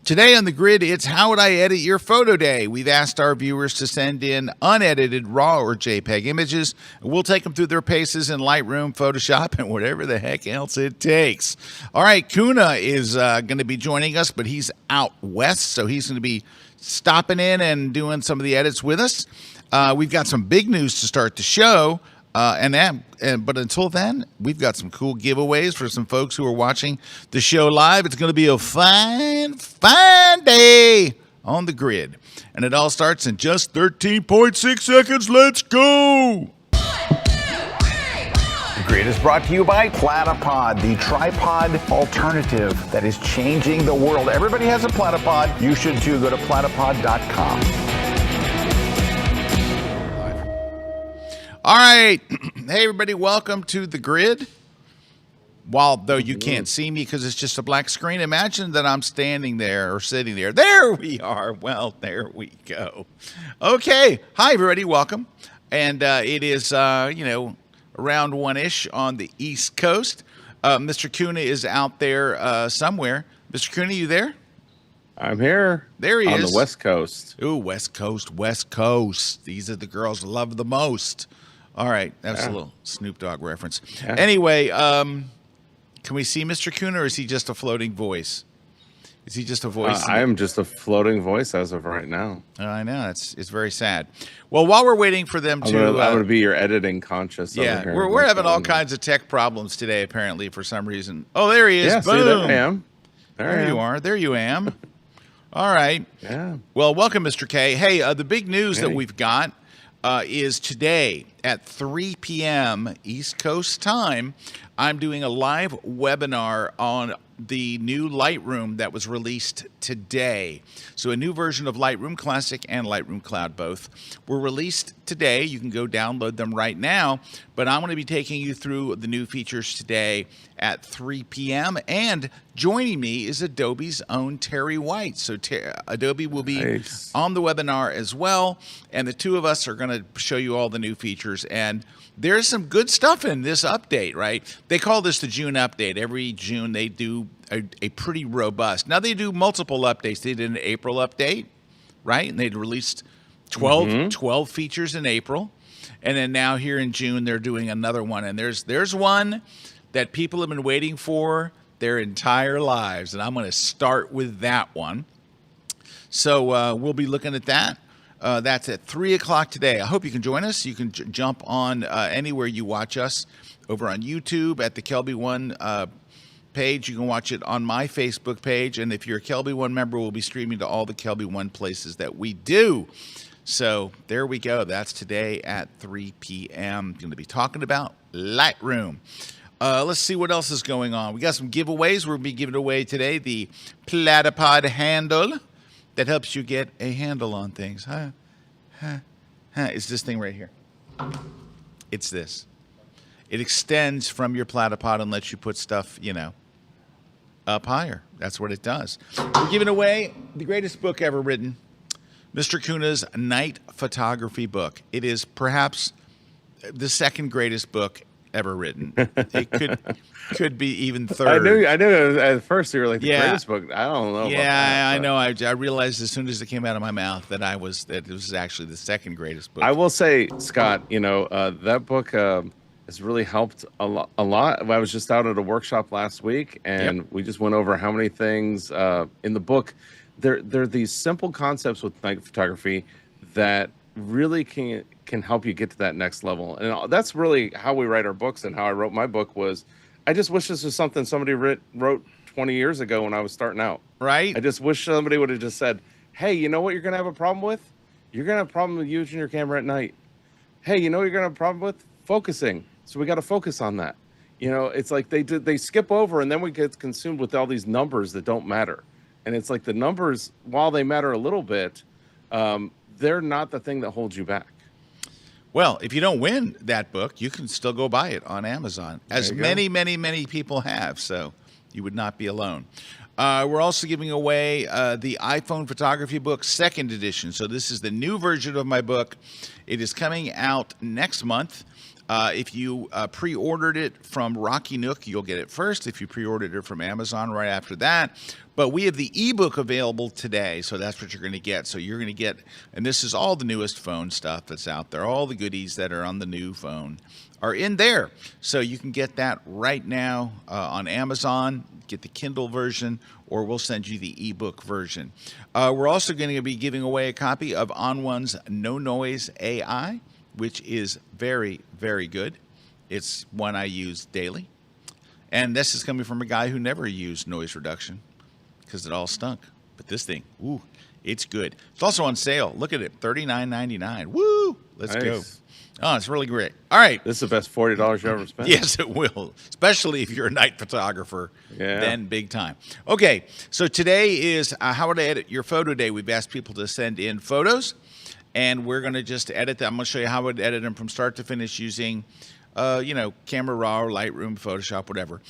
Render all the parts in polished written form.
Today on the grid, it's How Would I Edit Your Photo Day? We've asked our viewers to send in unedited RAW or JPEG images, and we'll take them through their paces in Lightroom, Photoshop, and whatever the heck else it takes. All right, Kuna is going to be joining us, but he's out west, so he's going to be stopping in and doing some of the edits with us. We've got some big news to start the show. But until then, we've got some cool giveaways for some folks who are watching the show live. It's going to be a fine day on the grid. And it all starts in just 13.6 seconds. Let's go. The grid is brought to you by Platypod, the tripod alternative that is changing the world. Everybody has a Platypod. You should too. Go to platypod.com. All right. Hey, everybody. Welcome to the grid. Though you can't see me because it's just a black screen, imagine that I'm standing there or sitting there. There we are. Well, there we go. Okay. Hi, everybody. Welcome. And it is, around 1-ish on the East Coast. Mr. Kuna is out there somewhere. Mr. Kuna, you there? I'm here. There he is. On the West Coast. Ooh, West Coast. These are the girls I love the most. All right, that's a little Snoop Dogg reference. Yeah. Anyway, can we see Mr. Kuna, or is he just a floating voice? Is he just a voice? I am just a floating voice as of right now. I know. It's very sad. Well, while we're waiting for them I'm going to be your editing conscious. Yeah, we're having all kinds of tech problems today, apparently, for some reason. Oh, there he is. Yeah, boom. See, there I am. There you are. There you am. All right. Yeah. Well, welcome, Mr. K. Hey, the big news that we've got is today at 3 p.m. East Coast time. I'm doing a live webinar on the new Lightroom that was released today. So a new version of Lightroom Classic and Lightroom Cloud both were released today. You can go download them right now, but I'm going to be taking you through the new features today at 3 p.m. And joining me is Adobe's own Terry White. So Adobe will be on the webinar as well, and the two of us are going to show you all the new features. And there's some good stuff in this update, right? They call this the June update. Every June they do a pretty robust. Now they do multiple updates. They did an April update, right? And they released 12 features in April. And then now here in June they're doing another one. And there's one that people have been waiting for their entire lives. And I'm going to start with that one. So we'll be looking at that. That's at 3 o'clock today. I hope you can join us. You can jump on anywhere you watch us, over on YouTube at the Kelby One page. You can watch it on my Facebook page. And if you're a Kelby One member, we'll be streaming to all the Kelby One places that we do. So there we go. That's today at 3 p.m. Going to be talking about Lightroom. Let's see what else is going on. We got some giveaways. We'll be giving away today the Platypod handle that helps you get a handle on things. It's this thing right here. It's this. It extends from your Platypod and lets you put stuff, up higher. That's what it does. We're giving away the greatest book ever written, Mr. Kuna's Night Photography book. It is perhaps the second greatest book ever written. It could be even third. I knew at first you were like the greatest book. I don't know. Yeah, I know. I realized as soon as it came out of my mouth that it was actually the second greatest book. I will say, Scott, that book has really helped a lot. I was just out at a workshop last week, and we just went over how many things in the book. There are these simple concepts with night photography that really can help you get to that next level. And that's really how we write our books, and how I wrote my book was, I just wish this was something somebody wrote 20 years ago when I was starting out. Right. I just wish somebody would have just said, hey, you know what you're going to have a problem with? You're going to have a problem with using your camera at night. Hey, you know what you're going to have a problem with? Focusing. So we got to focus on that. It's like they skip over, and then we get consumed with all these numbers that don't matter. And it's like the numbers, while they matter a little bit, they're not the thing that holds you back. Well, if you don't win that book, you can still go buy it on Amazon, as many people have, so you would not be alone. We're also giving away the iPhone photography book, second edition. So this is the new version of my book. It is coming out next month. If you pre-ordered it from Rocky Nook, you'll get it first. If you pre-ordered it from Amazon, right after that. But we have the ebook available today, so that's what you're going to get. So you're going to get, and this is all the newest phone stuff that's out there. All the goodies that are on the new phone are in there. So you can get that right now on Amazon, get the Kindle version, or we'll send you the ebook version. We're also going to be giving away a copy of On1's No Noise AI, which is very, very good. It's one I use daily. And this is coming from a guy who never used noise reduction because it all stunk. But this thing, ooh, it's good. It's also on sale. Look at it, $39.99. Woo! Let's go. Oh, it's really great. All right. This is the best $40 you ever spent. Yes, it will, especially if you're a night photographer. Yeah. Then big time. Okay, so today is how to edit your photo day. We've asked people to send in photos, and we're going to just edit them. I'm going to show you how to edit them from start to finish using, Camera Raw or Lightroom, Photoshop, whatever.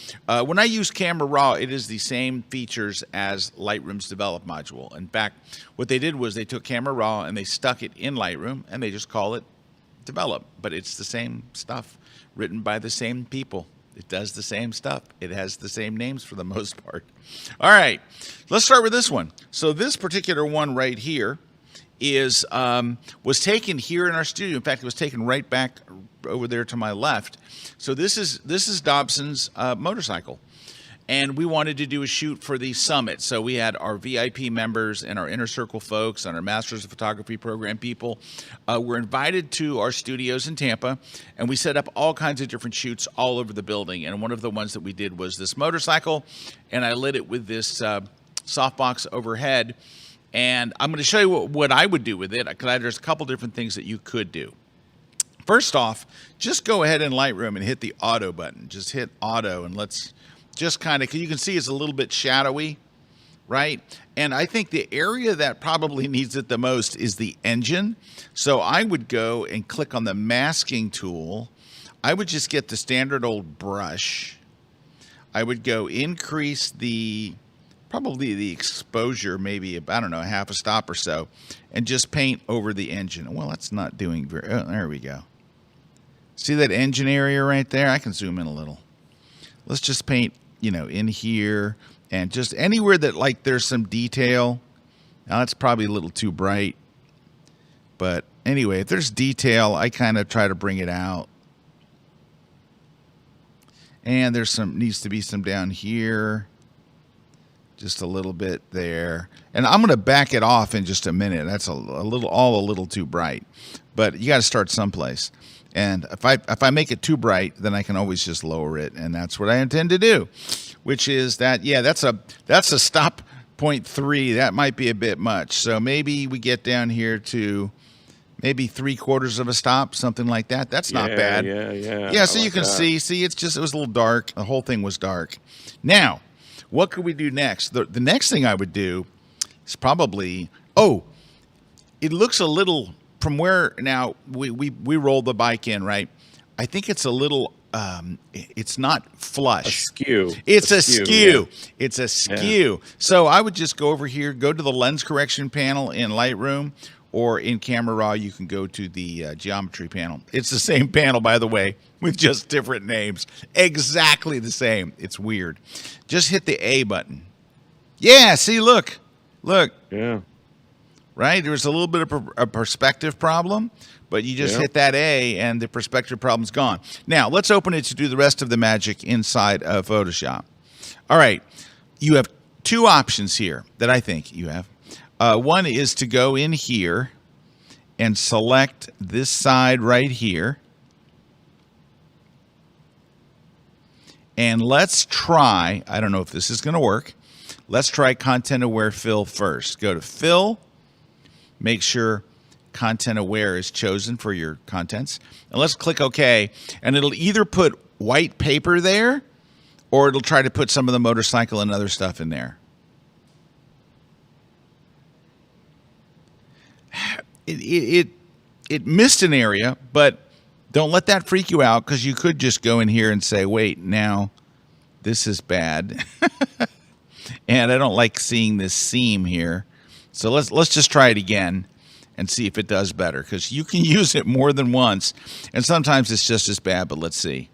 When I use Camera Raw, it is the same features as Lightroom's Develop module. In fact, what they did was they took Camera Raw and they stuck it in Lightroom, and they just call it Develop, but it's the same stuff written by the same people. It does the same stuff. It has the same names for the most part. All right, let's start with this one. So this particular one right here is was taken here in our studio. In fact, it was taken right back over there to my left. So this is Dobson's motorcycle. And we wanted to do a shoot for the summit. So we had our VIP members and our Inner Circle folks and our Masters of Photography program people were invited to our studios in Tampa, and we set up all kinds of different shoots all over the building. And one of the ones that we did was this motorcycle, and I lit it with this softbox overhead. And I'm going to show you what I would do with it, because there's a couple different things that you could do. First off, just go ahead in Lightroom and hit the auto button. Just hit auto, and let's just kind of, you can see it's a little bit shadowy, right? And I think the area that probably needs it the most is the engine. So I would go and click on the masking tool. I would just get the standard old brush. I would go increase probably the exposure, maybe, I don't know, half a stop or so, and just paint over the engine. Well, that's not doing very, oh, there we go. See that engine area right there? I can zoom in a little. Let's just paint, in here and just anywhere that like there's some detail. Now that's probably a little too bright, but anyway, if there's detail, I kind of try to bring it out. And there's needs to be some down here, just a little bit there. And I'm going to back it off in just a minute. That's a little too bright, but you got to start someplace. And if I make it too bright, then I can always just lower it, and that's what I intend to do. Which is that, yeah, that's a stop 0.3. That might be a bit much. So maybe we get down here to maybe 3/4 of a stop, something like that. That's not bad. Yeah. So you can see, it was a little dark. The whole thing was dark. Now, what could we do next? The next thing I would do is probably, it looks a little. From where now we roll the bike in, right? I think it's a little, it's not flush. Askew. It's askew. Yeah. It's askew. Yeah. So I would just go over here, go to the lens correction panel in Lightroom, or in Camera Raw, you can go to the geometry panel. It's the same panel, by the way, with just different names. Exactly the same. It's weird. Just hit the A button. Yeah, see, look. Yeah. Right? There's a little bit of a perspective problem, but you just hit that A and the perspective problem's gone. Now, let's open it to do the rest of the magic inside of Photoshop. All right. You have two options here that I think you have. One is to go in here and select this side right here. And let's try, I don't know if this is going to work. Let's try Content Aware Fill first. Go to Fill. Make sure Content Aware is chosen for your contents. And let's click OK. And it'll either put white paper there, or it'll try to put some of the motorcycle and other stuff in there. It missed an area, but don't let that freak you out, because you could just go in here and say, wait, now this is bad. And I don't like seeing this seam here. So let's just try it again. and see if it does better, because you can use it more than once, and sometimes it's just as bad, but let's see.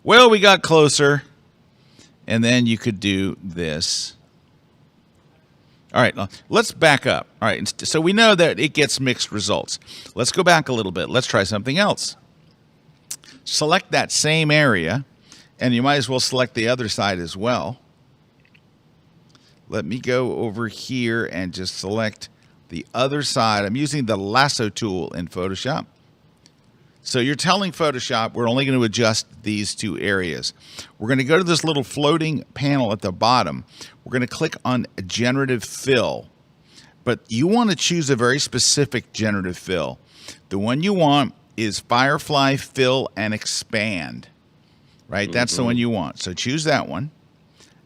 Well, we got closer, and then you could do this. All right, let's back up. All right, so we know that it gets mixed results. Let's go back a little bit. Let's try something else. Select that same area, and you might as well select the other side as well. Let me go over here and just select the other side. I'm using the lasso tool in Photoshop. So you're telling Photoshop we're only going to adjust these two areas. We're going to go to this little floating panel at the bottom. We're going to click on Generative Fill. But you want to choose a very specific Generative Fill. The one you want is Firefly Fill and Expand. Right? That's the one you want. So choose that one.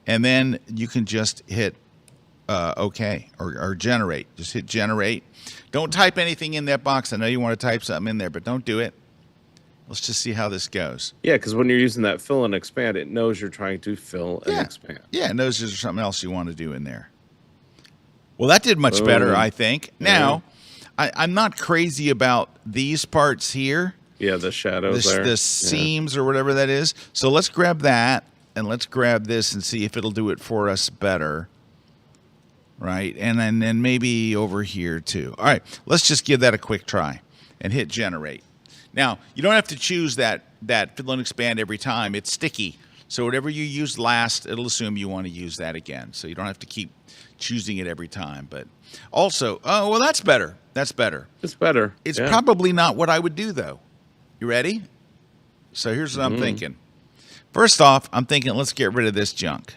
And then you can just hit OK or generate. Just hit generate. Don't type anything in that box. I know you want to type something in there, but don't do it. Let's just see how this goes. Yeah, because when you're using that fill and expand, it knows you're trying to fill and expand. Yeah, it knows there's something else you want to do in there. Well, that did much better, I think. Now, I'm not crazy about these parts here. Yeah, the shadows there. The seams or whatever that is. So let's grab that, and let's grab this and see if it'll do it for us better. Right, and then maybe over here too. All right, let's just give that a quick try and hit generate. Now, you don't have to choose that fill and expand every time. It's sticky. So whatever you used last, it'll assume you want to use that again. So you don't have to keep choosing it every time. But also, oh, well, that's better. That's better. It's better. It's probably not what I would do, though. You ready? So here's what I'm thinking. First off, I'm thinking let's get rid of this junk.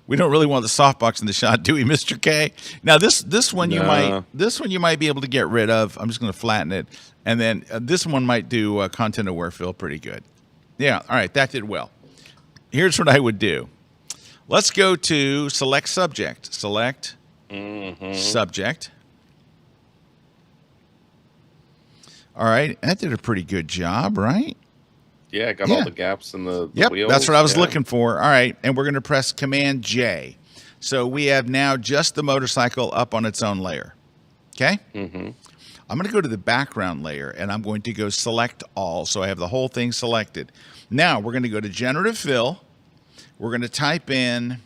We don't really want the softbox in the shot, do we, Mr. K? Now this one you might be able to get rid of. I'm just going to flatten it, and then this one might do content aware fill pretty good. Yeah, all right, that did well. Here's what I would do. Let's go to select subject. Select subject. All right, that did a pretty good job, right? Yeah, got all the gaps in the wheels. That's what I was looking for. All right, and we're going to press Command J. So we have now just the motorcycle up on its own layer. Okay? I'm going to go to the background layer, and I'm going to go select all, so I have the whole thing selected. Now we're going to go to Generative Fill. We're going to type in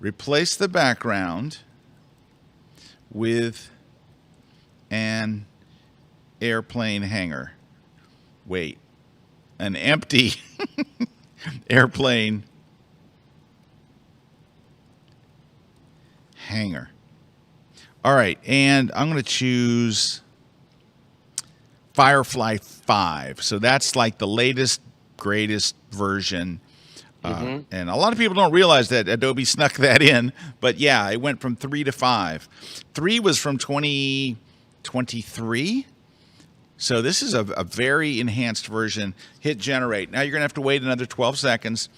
replace the background with an airplane hangar. Wait, an empty airplane hangar. All right, and I'm going to choose Firefly 5. So that's like the latest, greatest version. And a lot of people don't realize that Adobe snuck that in. But yeah, it went from 3 to 5. 3 was from 2023. So this is a very enhanced version. Hit generate. Now you're going to have to wait another 12 seconds.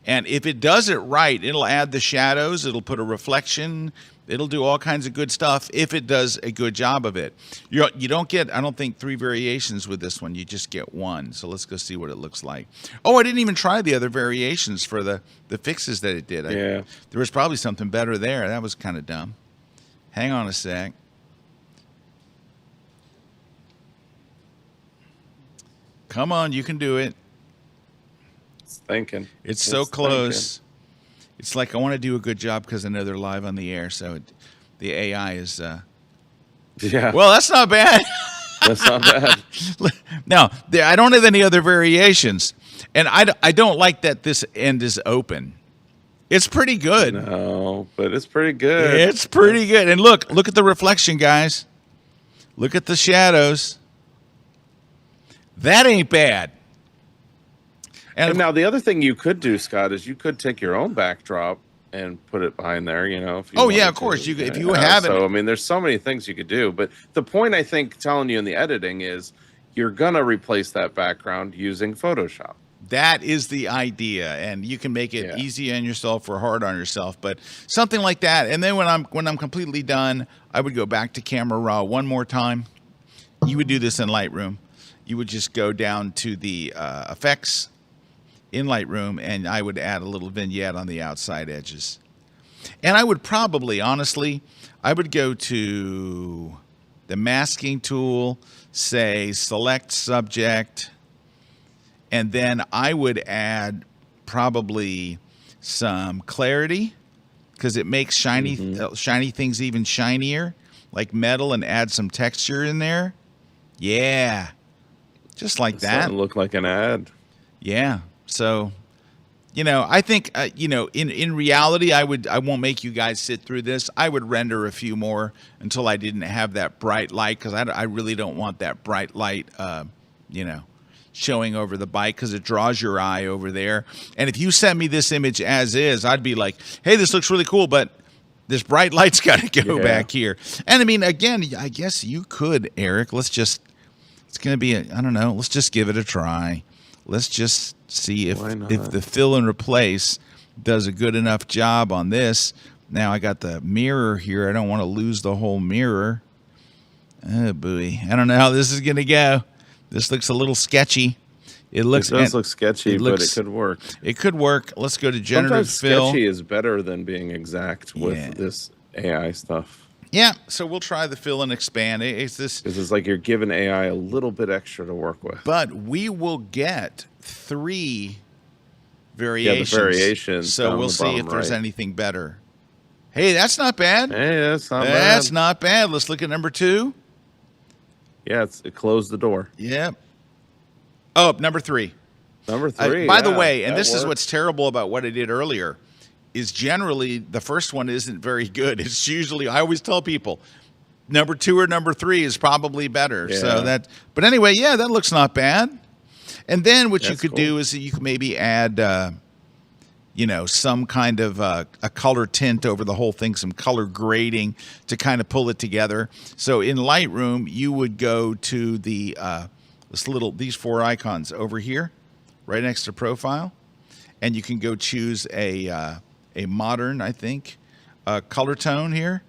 And if it does it right, it'll add the shadows. It'll put a reflection. It'll do all kinds of good stuff if it does a good job of it. You don't get, I don't think, 3 variations with this one. You just get 1. So let's go see what it looks like. Oh, I didn't even try the other variations for the fixes that it did. There was probably something better there. That was kind of dumb. Hang on a sec. Come on, you can do it. It's thinking. It's so close. Thinking. It's like I want to do a good job because I know they're live on the air. So the AI is. Yeah. Well, that's not bad. That's not bad. Now, I don't have any other variations, and I don't like that this end is open. It's pretty good. No, but it's pretty good. It's pretty good. And look at the reflection, guys. Look at the shadows. That ain't bad. And now the other thing you could do, Scott, is you could take your own backdrop and put it behind there, you know. If you of course. If you have it. So, I mean, there's so many things you could do. But the point, I think, telling you in the editing is you're going to replace that background using Photoshop. That is the idea. And you can make it easy on yourself or hard on yourself. But something like that. And then when I'm completely done, I would go back to Camera Raw one more time. You would do this in Lightroom. You would just go down to the effects in Lightroom, and I would add a little vignette on the outside edges. And I would probably, honestly, I would go to the masking tool, say select subject, and then I would add probably some clarity, because it makes shiny things even shinier, like metal, and add some texture in there. Yeah, just like It's that. starting to look like an ad. Yeah. So, I think, in reality, I won't make you guys sit through this. I would render a few more until I didn't have that bright light, because I really don't want that bright light, showing over the bike, because it draws your eye over there. And if you sent me this image as is, I'd be like, hey, this looks really cool, but this bright light's got to go back here. And I mean, again, I guess you could, Erik. It's going to be, I don't know, let's just give it a try. Let's just see if the fill and replace does a good enough job on this. Now I got the mirror here. I don't want to lose the whole mirror. Oh, boy. I don't know how this is going to go. This looks a little sketchy. It does look sketchy, but it could work. It could work. Let's go to Generative Fill. Sometimes sketchy is better than being exact with this AI stuff. Yeah, so we'll try the fill and expand. Because it's like you're giving AI a little bit extra to work with. But we will get 3 variations. Yeah, the variations. So we'll see if there's anything better. Hey, that's not bad. Hey, that's not bad. That's not bad. Let's look at number 2. Yeah, it closed the door. Yep. Oh, number 3. Number 3. By the way, and this is what's terrible about what I did earlier, is generally the first one isn't very good. It's usually, I always tell people, number 2 or number 3 is probably better. Yeah. So but anyway, yeah, that looks not bad. And then what you could cool. do is that you could maybe add, some kind of a color tint over the whole thing, some color grading to kind of pull it together. So in Lightroom, you would go to the these 4 icons over here, right next to profile, and you can go choose a modern, I think, color tone here.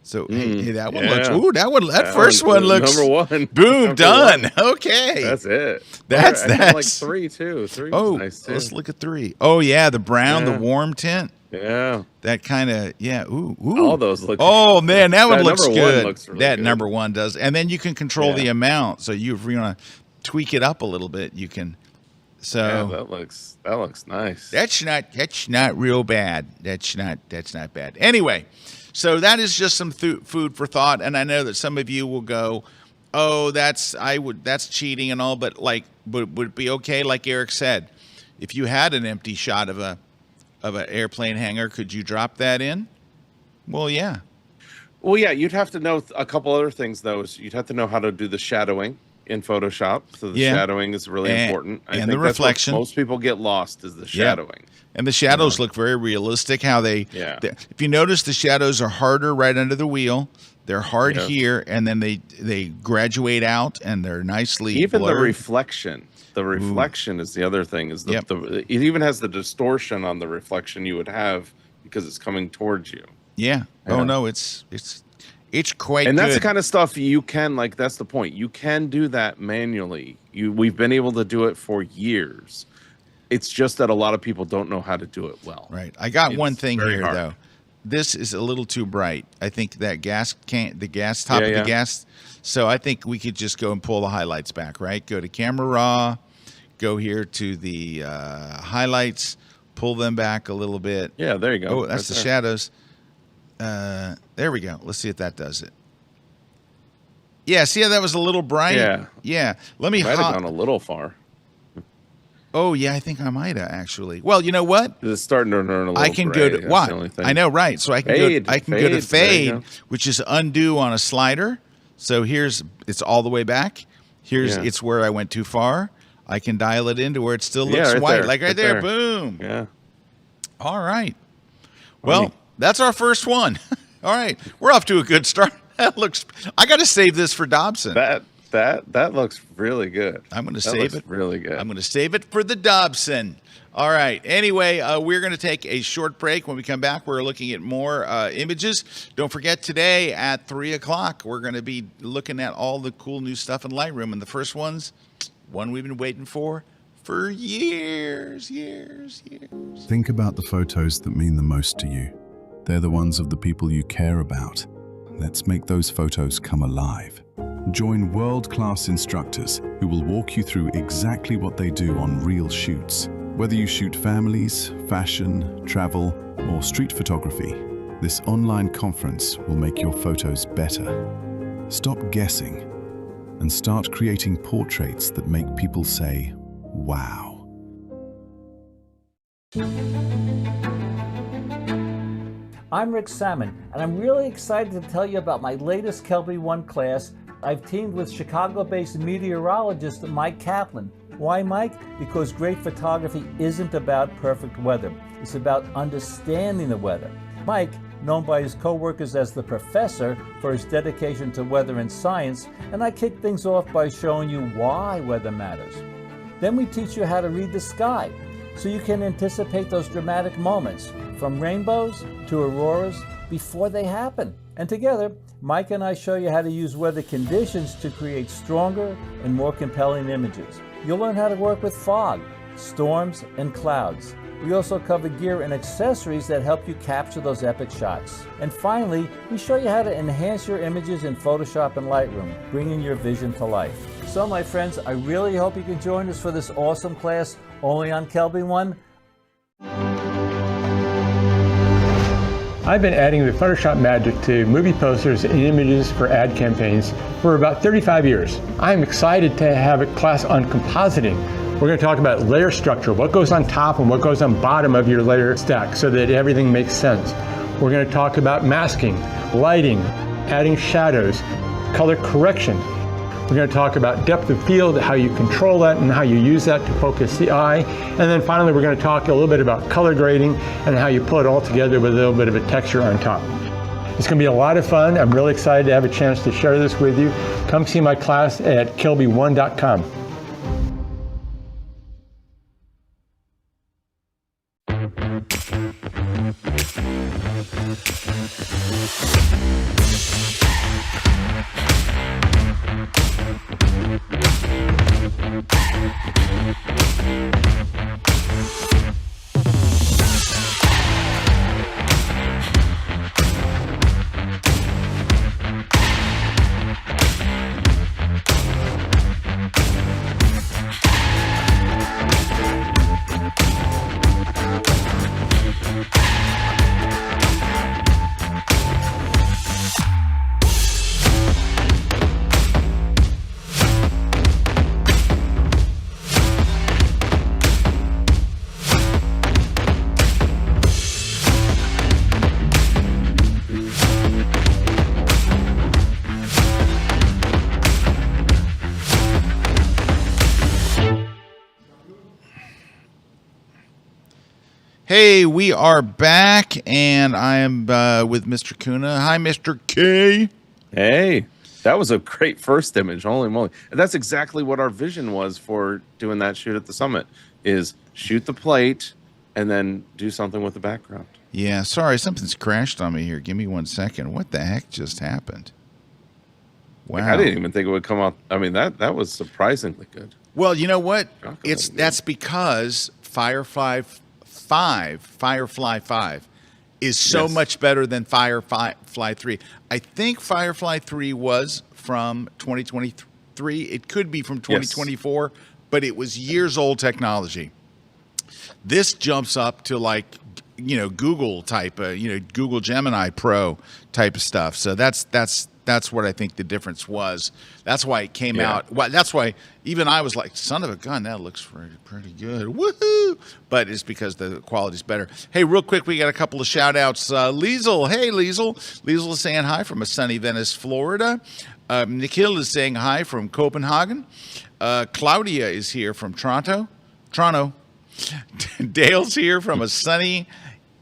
So hey, that one looks. Ooh, that first one looks number 1. Boom, done. Okay, that's it. That's like 3 too. 3. Nice too. Let's look at 3. Oh yeah, the brown, the warm tint. Yeah, that kind of Ooh. All those look. Oh man, that one looks good. Looks really that good. number 1 does, and then you can control the amount. So if you want to tweak it up a little bit, you can. So that looks nice. That's not real bad. That's not bad. Anyway, so that is just some food for thought, and I know that some of you will go, "Oh, that's cheating and all," but would it be okay? Like Erik said, if you had an empty shot of an airplane hangar, could you drop that in? Well, yeah. Well, yeah, you'd have to know a couple other things though. You'd have to know how to do the shadowing in Photoshop. So the shadowing is really important. I think the reflection. Most people get lost is the shadowing. And the shadows look very realistic. How if you notice, the shadows are harder right under the wheel. They're hard here, and then they graduate out, and they're nicely even blurred. the reflection. The reflection is the other thing. Is it even has the distortion on the reflection you would have because it's coming towards you. Yeah. Oh no, it's quite. And that's good. the kind of stuff you can that's the point. You can do that manually. We've been able to do it for years. It's just that a lot of people don't know how to do it well. Right. I got one thing here though. This is a little too bright. I think that the gas top of the gas. So I think we could just go and pull the highlights back, right? Go to camera raw, go here to the highlights, pull them back a little bit. Yeah, there you go. Oh, that's the shadows. There we go. Let's see if that does it. Yeah, see how that was a little bright? Yeah. Let me might have gone a little far. Oh, yeah, I think I might have actually. Well, you know what? It's starting to turn a little I can gray. go to what? I know, right. So I can go to fade, which is undo on a slider. So it's all the way back. It's where I went too far. I can dial it into where it still looks white. Like right there. Boom. Yeah. All right. Well, that's our first one. All right. We're off to a good start. I got to save this for Dobson. That looks really good. I'm going to save it. Really good. I'm going to save it for the Dobson. All right. Anyway, we're going to take a short break. When we come back, we're looking at more images. Don't forget, today at 3 o'clock, we're going to be looking at all the cool new stuff in Lightroom. And the first one we've been waiting for years. Think about the photos that mean the most to you. They're the ones of the people you care about. Let's make those photos come alive. Join world-class instructors who will walk you through exactly what they do on real shoots. Whether you shoot families, fashion, travel, or street photography, this online conference will make your photos better. Stop guessing and start creating portraits that make people say, wow. I'm Rick Salmon, and I'm really excited to tell you about my latest Kelby 1 class. I've teamed with Chicago-based meteorologist Mike Kaplan. Why, Mike? Because great photography isn't about perfect weather. It's about understanding the weather. Mike, known by his co-workers as the Professor for his dedication to weather and science, and I kick things off by showing you why weather matters. Then we teach you how to read the sky, so you can anticipate those dramatic moments, from rainbows to auroras, before they happen. And together, Mike and I show you how to use weather conditions to create stronger and more compelling images. You'll learn how to work with fog, storms, and clouds. We also cover gear and accessories that help you capture those epic shots. And finally, we show you how to enhance your images in Photoshop and Lightroom, bringing your vision to life. So my friends, I really hope you can join us for this awesome class only on Kelby 1. I've been adding the Photoshop magic to movie posters and images for ad campaigns for about 35 years. I'm excited to have a class on compositing. We're going to talk about layer structure, what goes on top and what goes on bottom of your layer stack so that everything makes sense. We're going to talk about masking, lighting, adding shadows, color correction. We're going to talk about depth of field, how you control that and how you use that to focus the eye. And then finally, we're going to talk a little bit about color grading and how you pull it all together with a little bit of a texture on top. It's going to be a lot of fun. I'm really excited to have a chance to share this with you. Come see my class at kelby1.com. Hey, we are back, and I am with Mr. Kuna. Hi, Mr. K. Hey, that was a great first image. Holy moly. And that's exactly what our vision was for doing that shoot at the summit, is shoot the plate and then do something with the background. Yeah, sorry, something's crashed on me here. Give me 1 second. What the heck just happened? Wow. Like, I didn't even think it would come out. I mean, that was surprisingly good. Well, you know what? That's because Firefly 5 is so much better than Firefly 3. I think Firefly 3 was from 2023. It could be from 2024, but it was years old technology. This jumps up to like, Google type, Google Gemini Pro type of stuff. So that's what I think the difference was. That's why it came out. Well, that's why even I was like, son of a gun, that looks pretty good. Woohoo! But it's because the quality's better. Hey, real quick, we got a couple of shout outs. Liesel, hey, Liesel. Liesel is saying hi from a sunny Venice, Florida. Nikhil is saying hi from Copenhagen. Claudia is here from Toronto. Dale's here from a sunny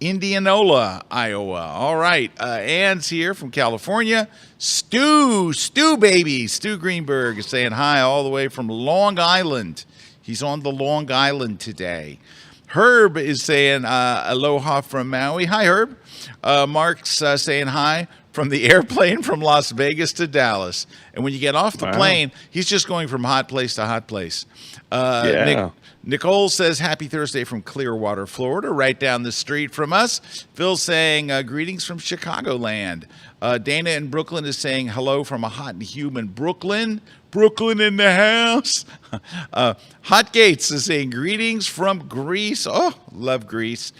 Indianola, Iowa. All right. Ann's here from California. Stu Greenberg is saying hi all the way from Long Island. He's on the Long Island today. Herb is saying aloha from Maui. Hi, Herb. Mark's saying hi from the airplane from Las Vegas to Dallas. And when you get off the plane, he's just going from hot place to hot place. Nicole says, happy Thursday from Clearwater, Florida, right down the street from us. Phil's saying, greetings from Chicagoland. Dana in Brooklyn is saying, hello from a hot and humid Brooklyn. Brooklyn in the house. Hot Gates is saying, greetings from Greece. Oh, love Greece.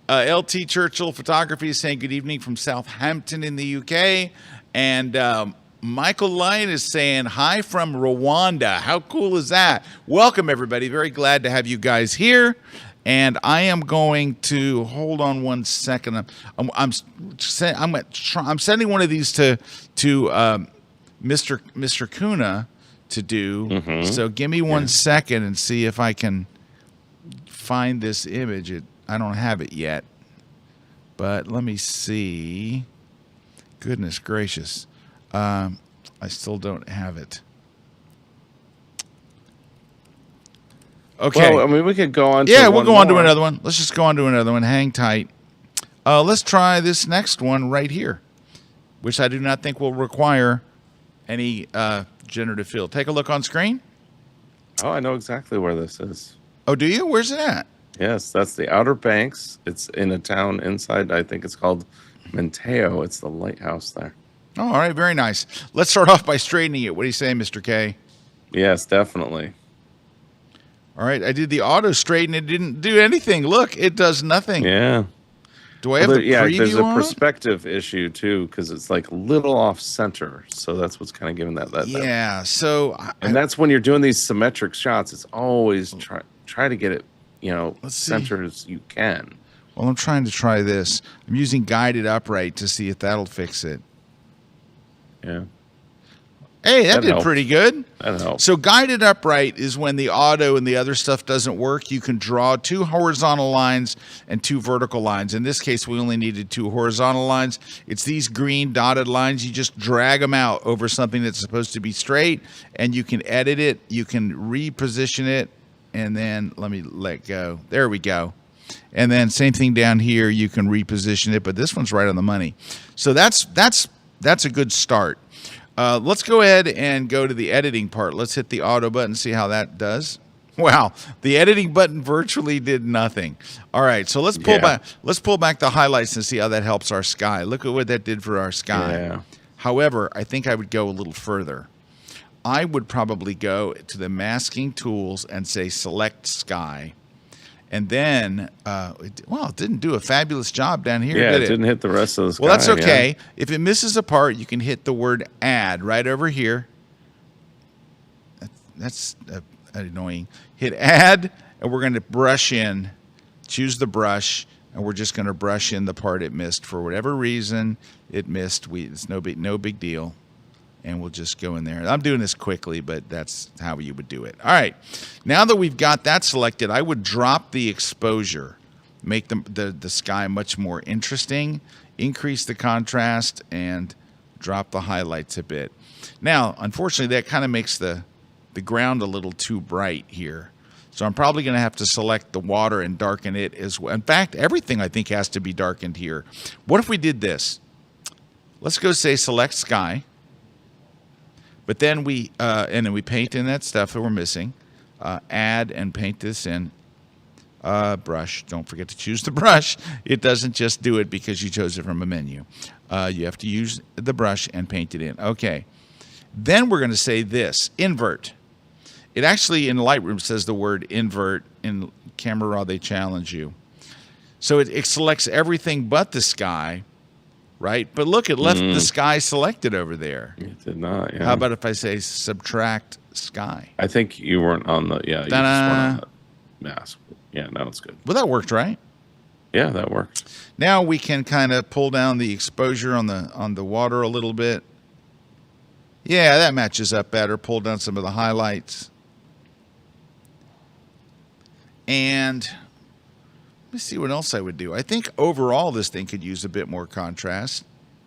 LT Churchill Photography is saying, good evening from Southampton in the UK. And Michael Lyon is saying, hi from Rwanda. How cool is that? Welcome, everybody. Very glad to have you guys here. And I am going to, hold on one second. I'm sending one of these to Mr. Kuna to do. So give me 1 second and see if I can find this image. I don't have it yet. But let me see. Goodness gracious. I still don't have it. Okay. Well, I mean, we could go on. Yeah, we'll go on to another one. Let's just go on to another one. Hang tight. Let's try this next one right here, which I do not think will require any generative fill. Take a look on screen. Oh, I know exactly where this is. Oh, do you? Where's it at? Yes, that's the Outer Banks. It's in a town inside. I think it's called Monteo. It's the lighthouse there. Oh, all right, very nice. Let's start off by straightening it. What do you say, Mr. K? Yes, definitely. All right, I did the auto straighten. It didn't do anything. Look, it does nothing. Yeah. Do I have the preview there's a on? perspective issue too, because it's like a little off center. So that's what's kind of giving that. Yeah. So. And that's when you're doing these symmetric shots. It's always try to get it, center as you can. Well, I'm trying to try this. I'm using guided upright to see if that'll fix it. Yeah. Hey, that did pretty good. That helps. So guided upright is when the auto and the other stuff doesn't work. You can draw 2 horizontal lines and 2 vertical lines. In this case, we only needed 2 horizontal lines. It's these green dotted lines. You just drag them out over something that's supposed to be straight, and you can edit it. You can reposition it, and then let me let go. There we go. And then same thing down here. You can reposition it, but this one's right on the money. So that's a good start. Let's go ahead and go to the editing part. Let's hit the auto button, see how that does. Wow, the editing button virtually did nothing. All right, so let's pull back. Let's pull back the highlights and see how that helps our sky. Look at what that did for our sky. Yeah. However, I think I would go a little further. I would probably go to the masking tools and say select sky. And then, it didn't do a fabulous job down here, did it? It didn't hit the rest of the sky. Well, that's okay. Yeah. If it misses a part, you can hit the word add right over here. That's annoying. Hit add, and we're going to brush in. Choose the brush, and we're just going to brush in the part it missed. For whatever reason it missed, it's no big deal. And we'll just go in there. I'm doing this quickly, but that's how you would do it. All right. Now that we've got that selected, I would drop the exposure, make the sky much more interesting, increase the contrast, and drop the highlights a bit. Now, unfortunately, that kind of makes the ground a little too bright here. So I'm probably going to have to select the water and darken it as well. In fact, everything I think has to be darkened here. What if we did this? Let's go say select sky. But then we paint in that stuff that we're missing. Add and paint this in. Brush. Don't forget to choose the brush. It doesn't just do it because you chose it from a menu. You have to use the brush and paint it in. Okay. Then we're going to say this, invert. It actually in Lightroom says the word invert. In Camera Raw, they challenge you. So it selects everything but the sky. Right? But look, it left the sky selected over there. It did not, yeah. How about if I say subtract sky? I think you weren't on the, you just weren't on the mask. Yeah, now it's good. Well, that worked, right? Yeah, that worked. Now we can kind of pull down the exposure on the water a little bit. Yeah, that matches up better. Pull down some of the highlights. And let me see what else I would do. I think overall this thing could use a bit more contrast,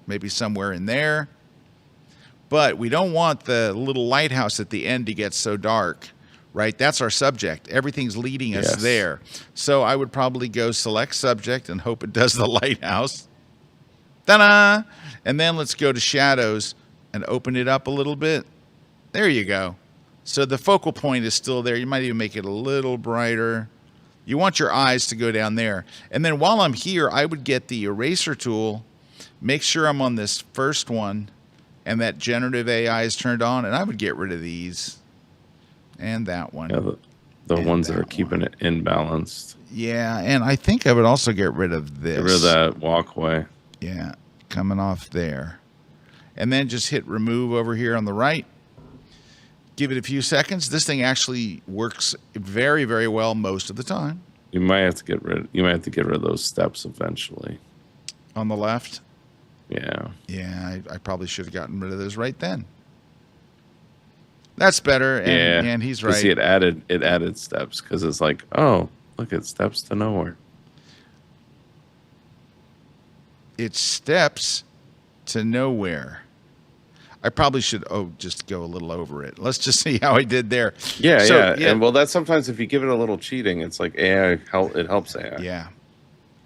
maybe somewhere in there. But we don't want the little lighthouse at the end to get so dark, right? That's our subject. Everything's leading us there. So I would probably go select subject and hope it does the lighthouse. Ta-da! And then let's go to shadows and open it up a little bit. There you go. So the focal point is still there. You might even make it a little brighter. You want your eyes to go down there. And then while I'm here, I would get the eraser tool, make sure I'm on this first one, and that generative AI is turned on, and I would get rid of these. And that one. Yeah, the ones that are keeping it imbalanced. Yeah, and I think I would also get rid of this. Get rid of that walkway. Yeah, coming off there. And then just hit remove over here on the right. Give it a few seconds. This thing actually works very, very well most of the time. You might have to get rid of those steps eventually. On the left? Yeah. Yeah, I probably should have gotten rid of those right then. That's better, and he's right. See, it added steps because it's like, oh, look, it steps to nowhere. It steps to nowhere. I probably should just go a little over it. Let's just see how I did there. Yeah. And well, that's sometimes if you give it a little cheating, it's like AI it helps AI. Yeah.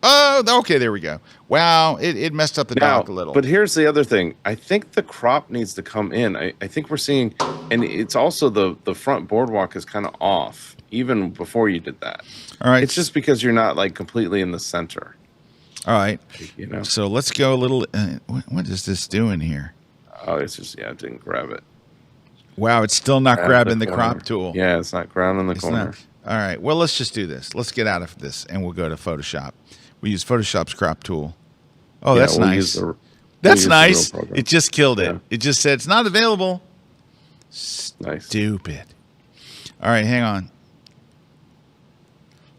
Oh, okay, there we go. Wow, it messed up the dock a little. But here's the other thing. I think the crop needs to come in. I think we're seeing, and it's also the front boardwalk is kind of off even before you did that. All right. It's just because you're not like completely in the center. All right. You know. So let's go a little. What is this doing here? Oh, it's just it didn't grab it. Wow, it's still not grabbing the crop tool. Yeah, it's not grabbing the corner. Not. All right. Well, let's just do this. Let's get out of this, and we'll go to Photoshop. We use Photoshop's crop tool. Oh, that's nice. That's nice. It just killed it. Yeah. It just said it's not available. Nice. Stupid. All right, hang on.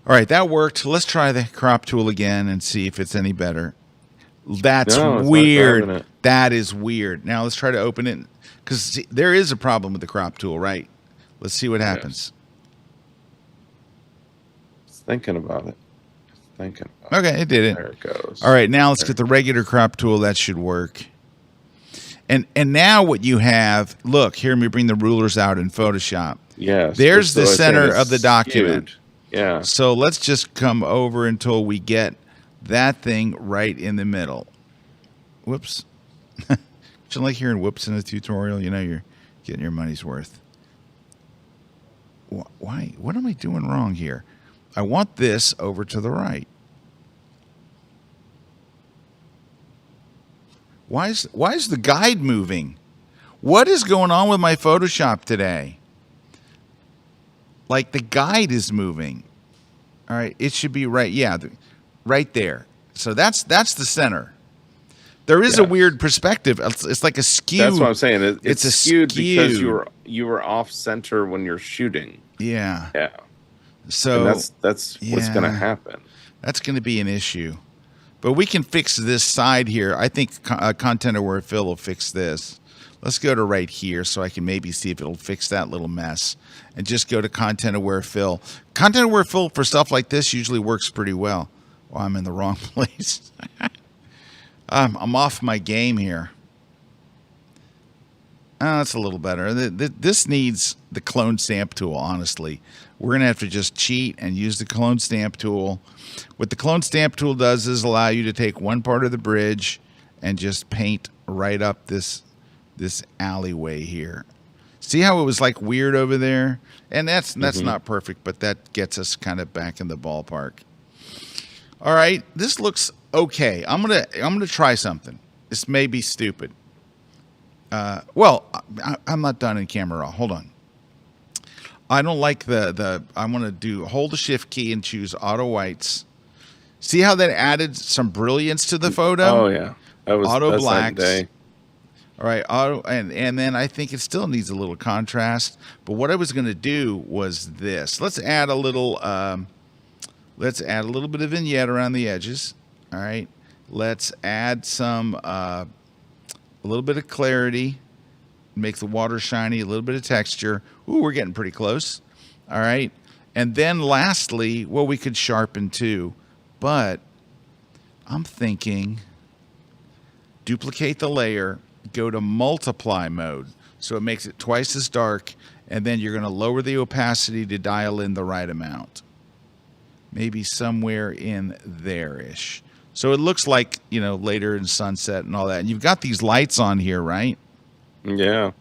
All right, that worked. Let's try the crop tool again and see if it's any better. That's weird. That is weird. Now let's try to open it because there is a problem with the crop tool, right? Let's see what happens. Just thinking about it. Okay, it did it. There it goes. All right, now let's get the regular crop tool. That should work. And now what you have, look, here, let me bring the rulers out in Photoshop. Yes. There's the center of the document. Skewed. Yeah. So let's just come over until we get that thing right in the middle. Whoops. Don't you like hearing whoops in a tutorial? You know you're getting your money's worth. Why? What am I doing wrong here? I want this over to the right. Why is the guide moving? What is going on with my Photoshop today? Like the guide is moving. All right, it should be right. Yeah, right there. So that's the center. There is a weird perspective. It's like a skew. That's what I'm saying. It's skewed because skew. you were off center when you're shooting. Yeah. Yeah. So and that's what's going to happen. That's going to be an issue. But we can fix this side here. I think Content Aware Fill will fix this. Let's go to right here so I can maybe see if it'll fix that little mess. And just go to Content Aware Fill. Content Aware Fill for stuff like this usually works pretty well. Well, I'm in the wrong place. I'm off my game here. Oh, that's a little better. This needs the clone stamp tool, honestly. We're going to have to just cheat and use the clone stamp tool. What the clone stamp tool does is allow you to take one part of the bridge and just paint right up this alleyway here. See how it was like weird over there? And that's not perfect, but that gets us kind of back in the ballpark. All right, this looks okay. I'm gonna try something. This may be stupid. Well, I'm not done in camera raw. Hold on. I don't like I'm going to hold the shift key and choose auto whites. See how that added some brilliance to the photo? Oh yeah. Auto blacks. Day. All right, and then I think it still needs a little contrast. But what I was going to do was this. Let's add a little bit of vignette around the edges. All right. Let's add some a little bit of clarity. Make the water shiny, a little bit of texture. Ooh, we're getting pretty close. All right. And then lastly, well, we could sharpen too. But I'm thinking duplicate the layer, go to multiply mode. So it makes it twice as dark. And then you're going to lower the opacity to dial in the right amount. Maybe somewhere in there-ish. So it looks like, later in sunset and all that. And you've got these lights on here, right? Yeah.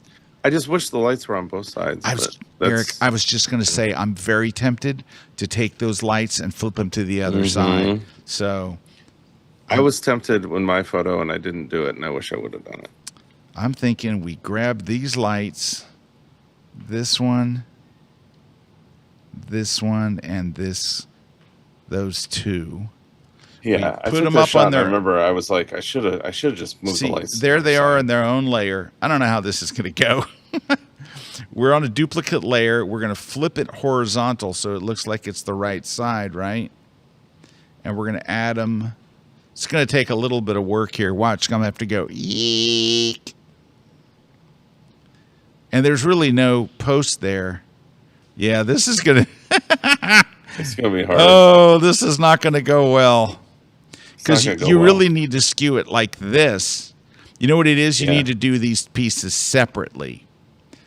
I just wish the lights were on both sides. Erik, I was just going to say, I'm very tempted to take those lights and flip them to the other side. So I was tempted when my photo, and I didn't do it, and I wish I would have done it. I'm thinking we grab these lights, this one, and those two. Yeah, I put them up on there. I remember I was like, I should have just moved the lights. There they are in their own layer. I don't know how this is going to go. We're on a duplicate layer. We're going to flip it horizontal so it looks like it's the right side, right? And we're going to add them. It's going to take a little bit of work here. Watch, I'm going to have to go eek. And there's really no post there. Yeah, this is going to... It's going to be hard. Oh, this is not going to go well. Because you really need to skew it like this. You know what it is? You need to do these pieces separately.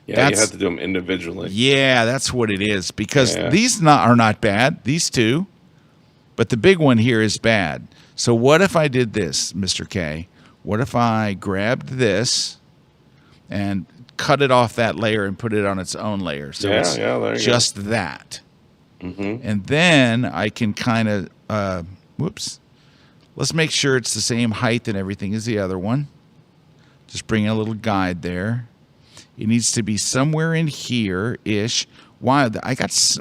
Yeah, you have to do them individually. Yeah, that's what it is. Because these are not bad, these two. But the big one here is bad. So what if I did this, Mr. K? What if I grabbed this and cut it off that layer and put it on its own layer? So it's just that. And then I can kind of, let's make sure it's the same height and everything as the other one. Just bring a little guide there. It needs to be somewhere in here-ish. Why? I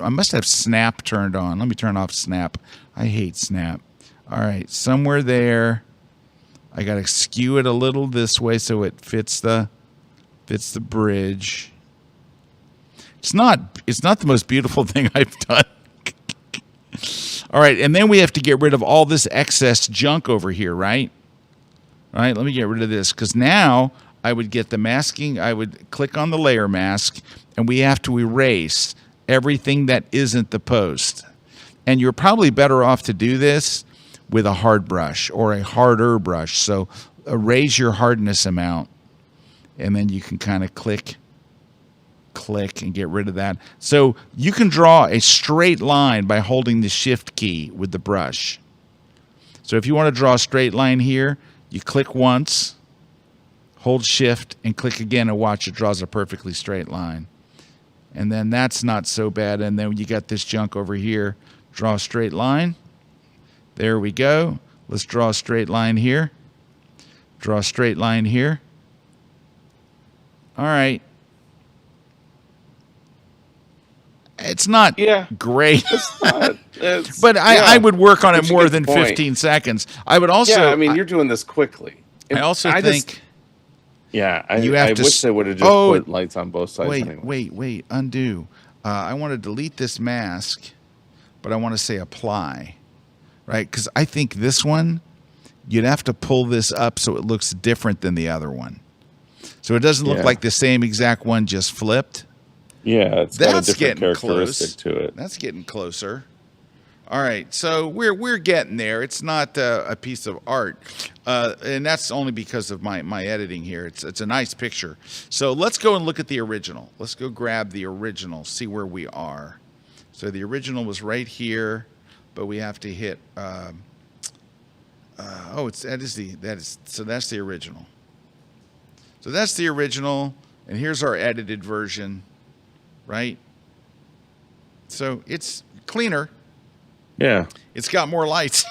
must have snap turned on. Let me turn off snap. I hate snap. All right, somewhere there. I got to skew it a little this way so it fits the bridge. It's not the most beautiful thing I've done. All right, and then we have to get rid of all this excess junk over here, right? All right, let me get rid of this because now I would get the masking. I would click on the layer mask, and we have to erase everything that isn't the post. And you're probably better off to do this with a hard brush or a harder brush. So raise your hardness amount, and then you can kind of click and get rid of that. So you can draw a straight line by holding the shift key with the brush. So if you want to draw a straight line here, you click once, hold shift, and click again, and watch it draws a perfectly straight line. And then that's not so bad. And then you got this junk over here. Draw a straight line. There we go. Let's draw a straight line here. Draw a straight line here. All right. It's not great. But I would work on it more than 15 seconds. I would also... Yeah, I mean, you're doing this quickly. I also think... I wish they would have just put lights on both sides. Wait, undo. I want to delete this mask, but I want to say apply, right? Because I think this one, you'd have to pull this up so it looks different than the other one. So it doesn't look like the same exact one, just flipped. Yeah, it's got a different characteristic to it. That's getting closer. All right, so we're getting there. It's not a piece of art, and that's only because of my editing here. It's a nice picture. So let's go and look at the original. Let's go grab the original, see where we are. So the original was right here, but we have to hit. So that's the original. So that's the original, and here's our edited version, right? So it's cleaner. Yeah. It's got more lights.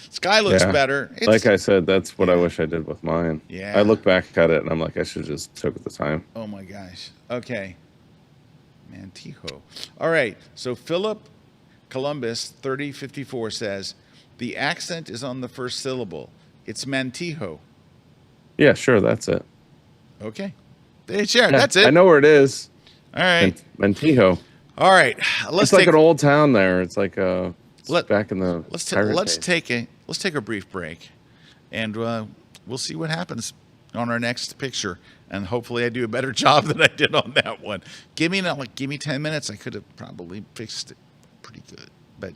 Sky looks better. Like I said, that's what I wish I did with mine. Yeah. I look back at it and I'm like, I should just took the time. Oh my gosh. Okay. Mantijo. All right. So Philip Columbus 3054 says the accent is on the first syllable. It's Mantijo. Yeah, sure, that's it. Okay. That's it. I know where it is. All right. Mantijo. All right, it's like an old town there. It's like back in the let's take a brief break, and we'll see what happens on our next picture. And hopefully, I do a better job than I did on that one. Give me 10 minutes. I could have probably fixed it pretty good, but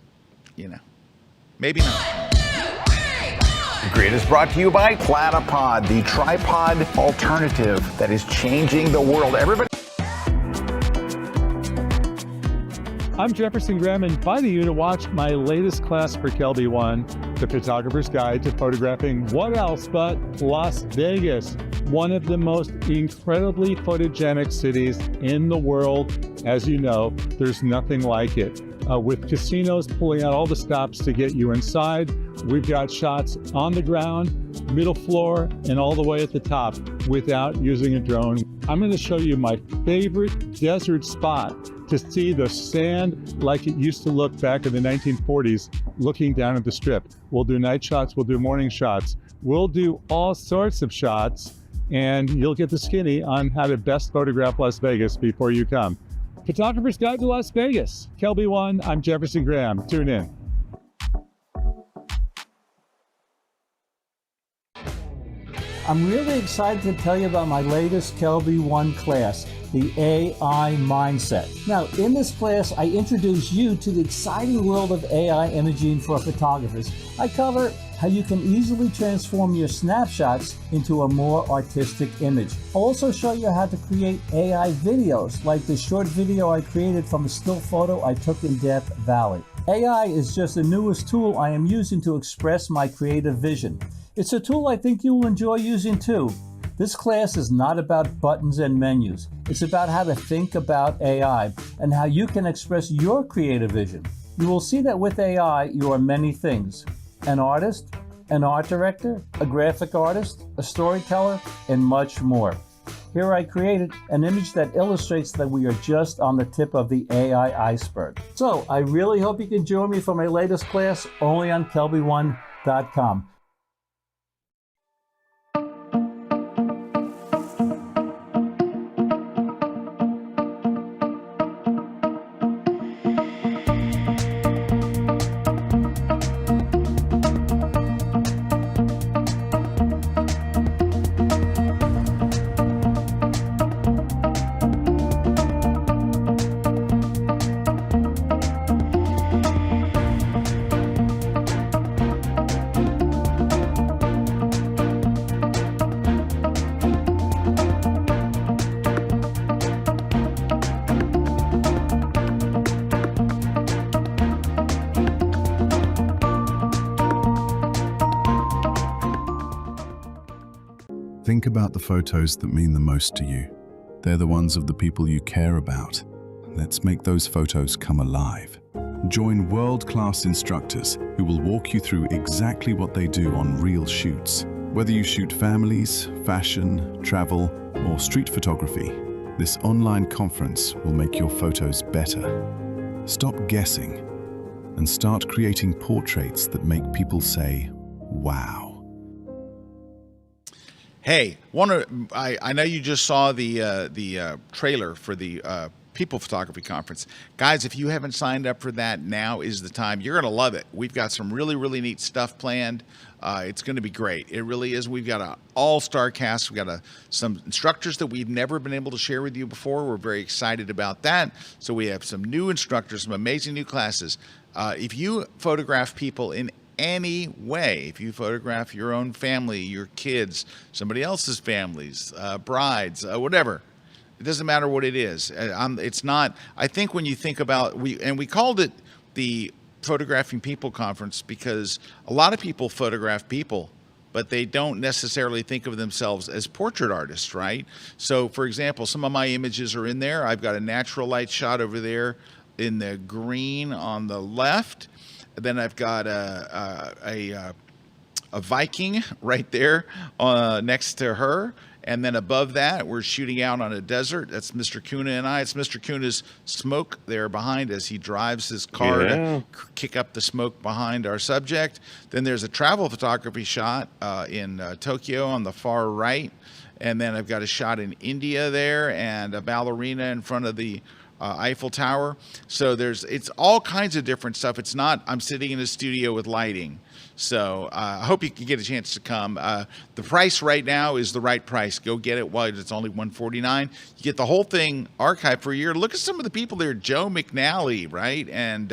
maybe not. The Grid is brought to you by Platypod, the tripod alternative that is changing the world. Everybody. I'm Jefferson Graham, inviting you to watch my latest class for Kelby One. the photographer's guide to photographing what else but Las Vegas, one of the most incredibly photogenic cities in the world. As you know, there's nothing like it. With casinos pulling out all the stops to get you inside, we've got shots on the ground, middle floor, and all the way at the top without using a drone. I'm going to show you my favorite desert spot to see the sand like it used to look back in the 1940s, looking down at the strip. We'll do night shots, we'll do morning shots, we'll do all sorts of shots, and you'll get the skinny on how to best photograph Las Vegas before you come. Photographer's Guide to Las Vegas. Kelby One, I'm Jefferson Graham. Tune in. I'm really excited to tell you about my latest Kelby One class, the AI Mindset. Now, in this class, I introduce you to the exciting world of AI imaging for photographers. I cover how you can easily transform your snapshots into a more artistic image. I'll also show you how to create AI videos, like the short video I created from a still photo I took in Death Valley. AI is just the newest tool I am using to express my creative vision. It's a tool I think you will enjoy using too. This class is not about buttons and menus. It's about how to think about AI and how you can express your creative vision. You will see that with AI, you are many things: an artist, an art director, a graphic artist, a storyteller, and much more. Here I created an image that illustrates that we are just on the tip of the AI iceberg. So I really hope you can join me for my latest class only on kelby1.com. Think about the photos that mean the most to you. They're the ones of the people you care about. Let's make those photos come alive. Join world-class instructors who will walk you through exactly what they do on real shoots. Whether you shoot families, fashion, travel, or street photography, this online conference will make your photos better. Stop guessing and start creating portraits that make people say, wow. Hey, I know you just saw the trailer for the People Photography Conference. Guys, if you haven't signed up for that, now is the time. You're going to love it. We've got some really, really neat stuff planned. It's going to be great. It really is. We've got an all-star cast. We've got some instructors that we've never been able to share with you before. We're very excited about that. So we have some new instructors, some amazing new classes. If you photograph people in any way, if you photograph your own family, your kids, somebody else's families, brides, whatever, it doesn't matter what it is. It's not, I think when you think about, we called it the Photographing People Conference because a lot of people photograph people, but they don't necessarily think of themselves as portrait artists, right? So for example, some of my images are in there. I've got a natural light shot over there in the green on the left. Then I've got a Viking right there next to her. And then above that, we're shooting out on a desert. That's Mr. Kuna and I. It's Mr. Kuna's smoke there behind as he drives his car to kick up the smoke behind our subject. Then there's a travel photography shot in Tokyo on the far right. And then I've got a shot in India there and a ballerina in front of the Eiffel Tower. So it's all kinds of different stuff. It's not, I'm sitting in a studio with lighting. So I hope you can get a chance to come. The price right now is the right price. Go get it while it's only $149. You get the whole thing archived for a year. Look at some of the people there. Joe McNally, right? And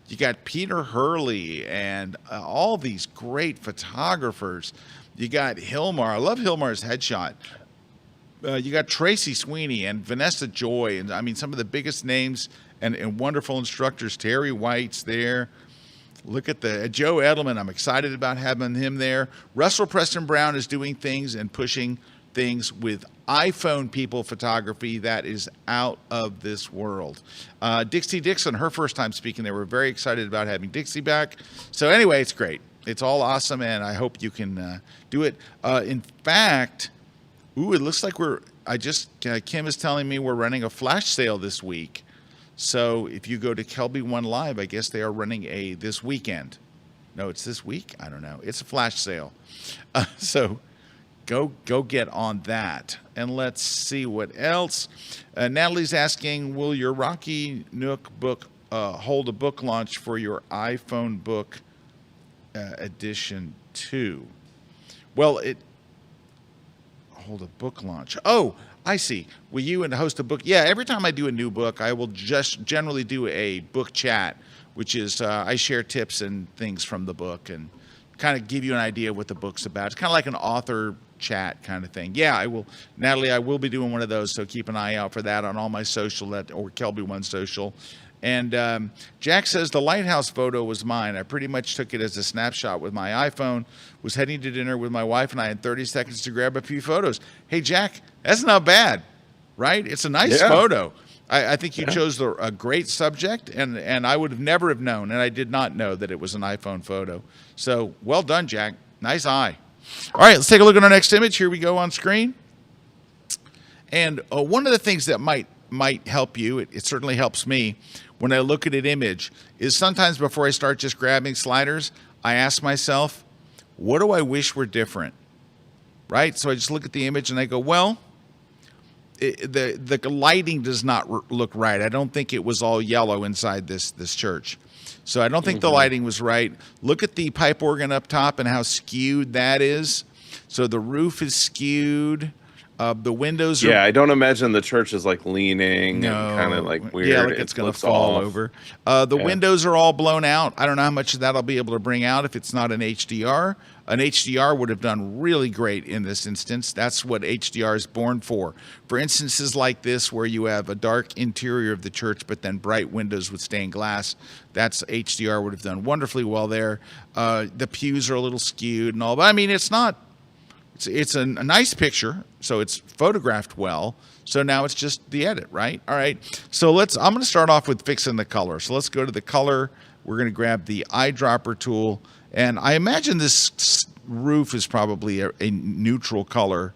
you got Peter Hurley and all these great photographers. You got Hilmar. I love Hilmar's headshot. You got Tracy Sweeney and Vanessa Joy, and I mean some of the biggest names and wonderful instructors. Terry White's there. Look at the Joe Edelman. I'm excited about having him there. Russell Preston Brown is doing things and pushing things with iPhone people photography that is out of this world. Dixie Dixon, her first time speaking there. We're very excited about having Dixie back. So anyway, it's great. It's all awesome, and I hope you can do it. In fact, it looks like Kim is telling me we're running a flash sale this week. So if you go to Kelby One Live, I guess they are running this weekend. No, it's this week? I don't know. It's a flash sale. So go get on that. And let's see what else. Natalie's asking, will your Rocky Nook book hold a book launch for your iPhone book edition 2? Well, hold a book launch. Oh, I see. Will you host a book? Yeah, every time I do a new book, I will just generally do a book chat, which is I share tips and things from the book and kind of give you an idea of what the book's about. It's kind of like an author chat kind of thing. Yeah, I will. Natalie, I will be doing one of those, so keep an eye out for that on all my social or Kelby One social. And Jack says the Lighthouse photo was mine. I pretty much took it as a snapshot with my iPhone, was heading to dinner with my wife, and I had 30 seconds to grab a few photos. Hey, Jack, that's not bad, right? It's a nice photo. I think you chose a great subject, and I would have never have known, and I did not know that it was an iPhone photo. So well done, Jack. Nice eye. All right, let's take a look at our next image. Here we go on screen. And one of the things that might help you, it certainly helps me, when I look at an image, is sometimes before I start just grabbing sliders, I ask myself, what do I wish were different? Right? So I just look at the image and I go, well, the lighting does not look right. I don't think it was all yellow inside this church. So I don't think the lighting was right. Look at the pipe organ up top and how skewed that is. So the roof is skewed. The windows are... Yeah, I don't imagine the church is like leaning and kind of like weird. Yeah, like it's going to fall over. The windows are all blown out. I don't know how much of that I'll be able to bring out if it's not an HDR. An HDR would have done really great in this instance. That's what HDR is born for. For instances like this where you have a dark interior of the church but then bright windows with stained glass, that's HDR would have done wonderfully well there. The pews are a little skewed and all, but I mean, it's not... It's a nice picture, so it's photographed well. So now it's just the edit, right? All right. So I'm going to start off with fixing the color. So let's go to the color. We're going to grab the eyedropper tool. And I imagine this roof is probably a neutral color.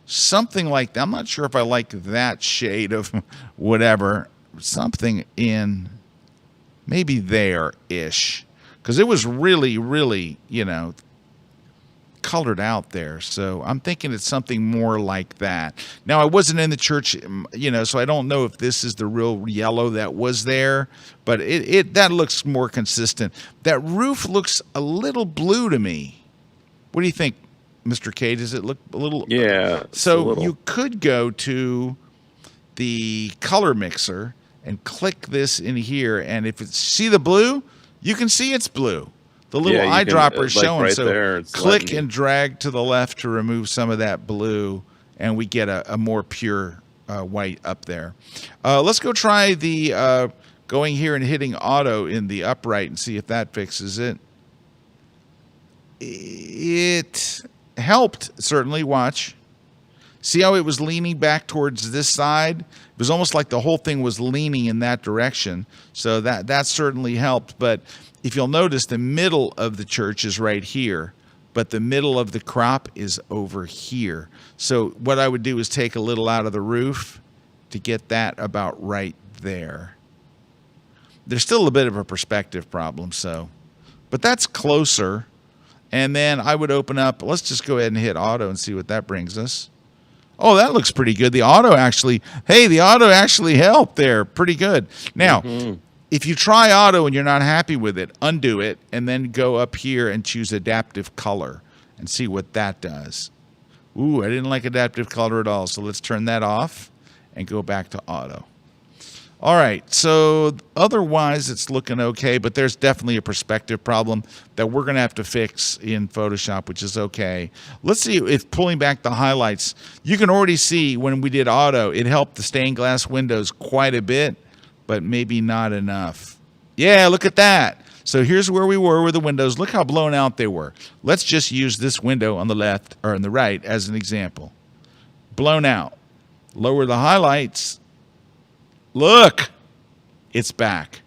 Something like that. I'm not sure if I like that shade of whatever. Something in maybe there-ish. Because it was really, really, colored out there. So I'm thinking it's something more like that. Now, I wasn't in the church, so I don't know if this is the real yellow that was there, but that looks more consistent. That roof looks a little blue to me. What do you think, Mr. K? Does it look a little? Yeah. So you could go to the color mixer and click this in here, and if see the blue, you can see it's blue. The little eyedropper is showing, right so there, click and drag to the left to remove some of that blue, and we get a more pure white up there. Let's go try the going here and hitting auto in the upright and see if that fixes it. It helped, certainly. Watch. See how it was leaning back towards this side? It was almost like the whole thing was leaning in that direction, so that certainly helped. But if you'll notice, the middle of the church is right here, but the middle of the crop is over here. So what I would do is take a little out of the roof to get that about right there. There's still a bit of a perspective problem, but that's closer. And then I would open up, let's just go ahead and hit auto and see what that brings us. Oh, that looks pretty good. The auto actually helped there. Pretty good. Now, if you try auto and you're not happy with it, undo it, and then go up here and choose adaptive color and see what that does. Ooh, I didn't like adaptive color at all, so let's turn that off and go back to auto. All right, so otherwise it's looking okay, but there's definitely a perspective problem that we're going to have to fix in Photoshop, which is okay. Let's see if pulling back the highlights, you can already see when we did auto, it helped the stained glass windows quite a bit, but maybe not enough. Yeah, look at that. So here's where we were with the windows. Look how blown out they were. Let's just use this window on the left or on the right as an example. Blown out. Lower the highlights. Look, it's back.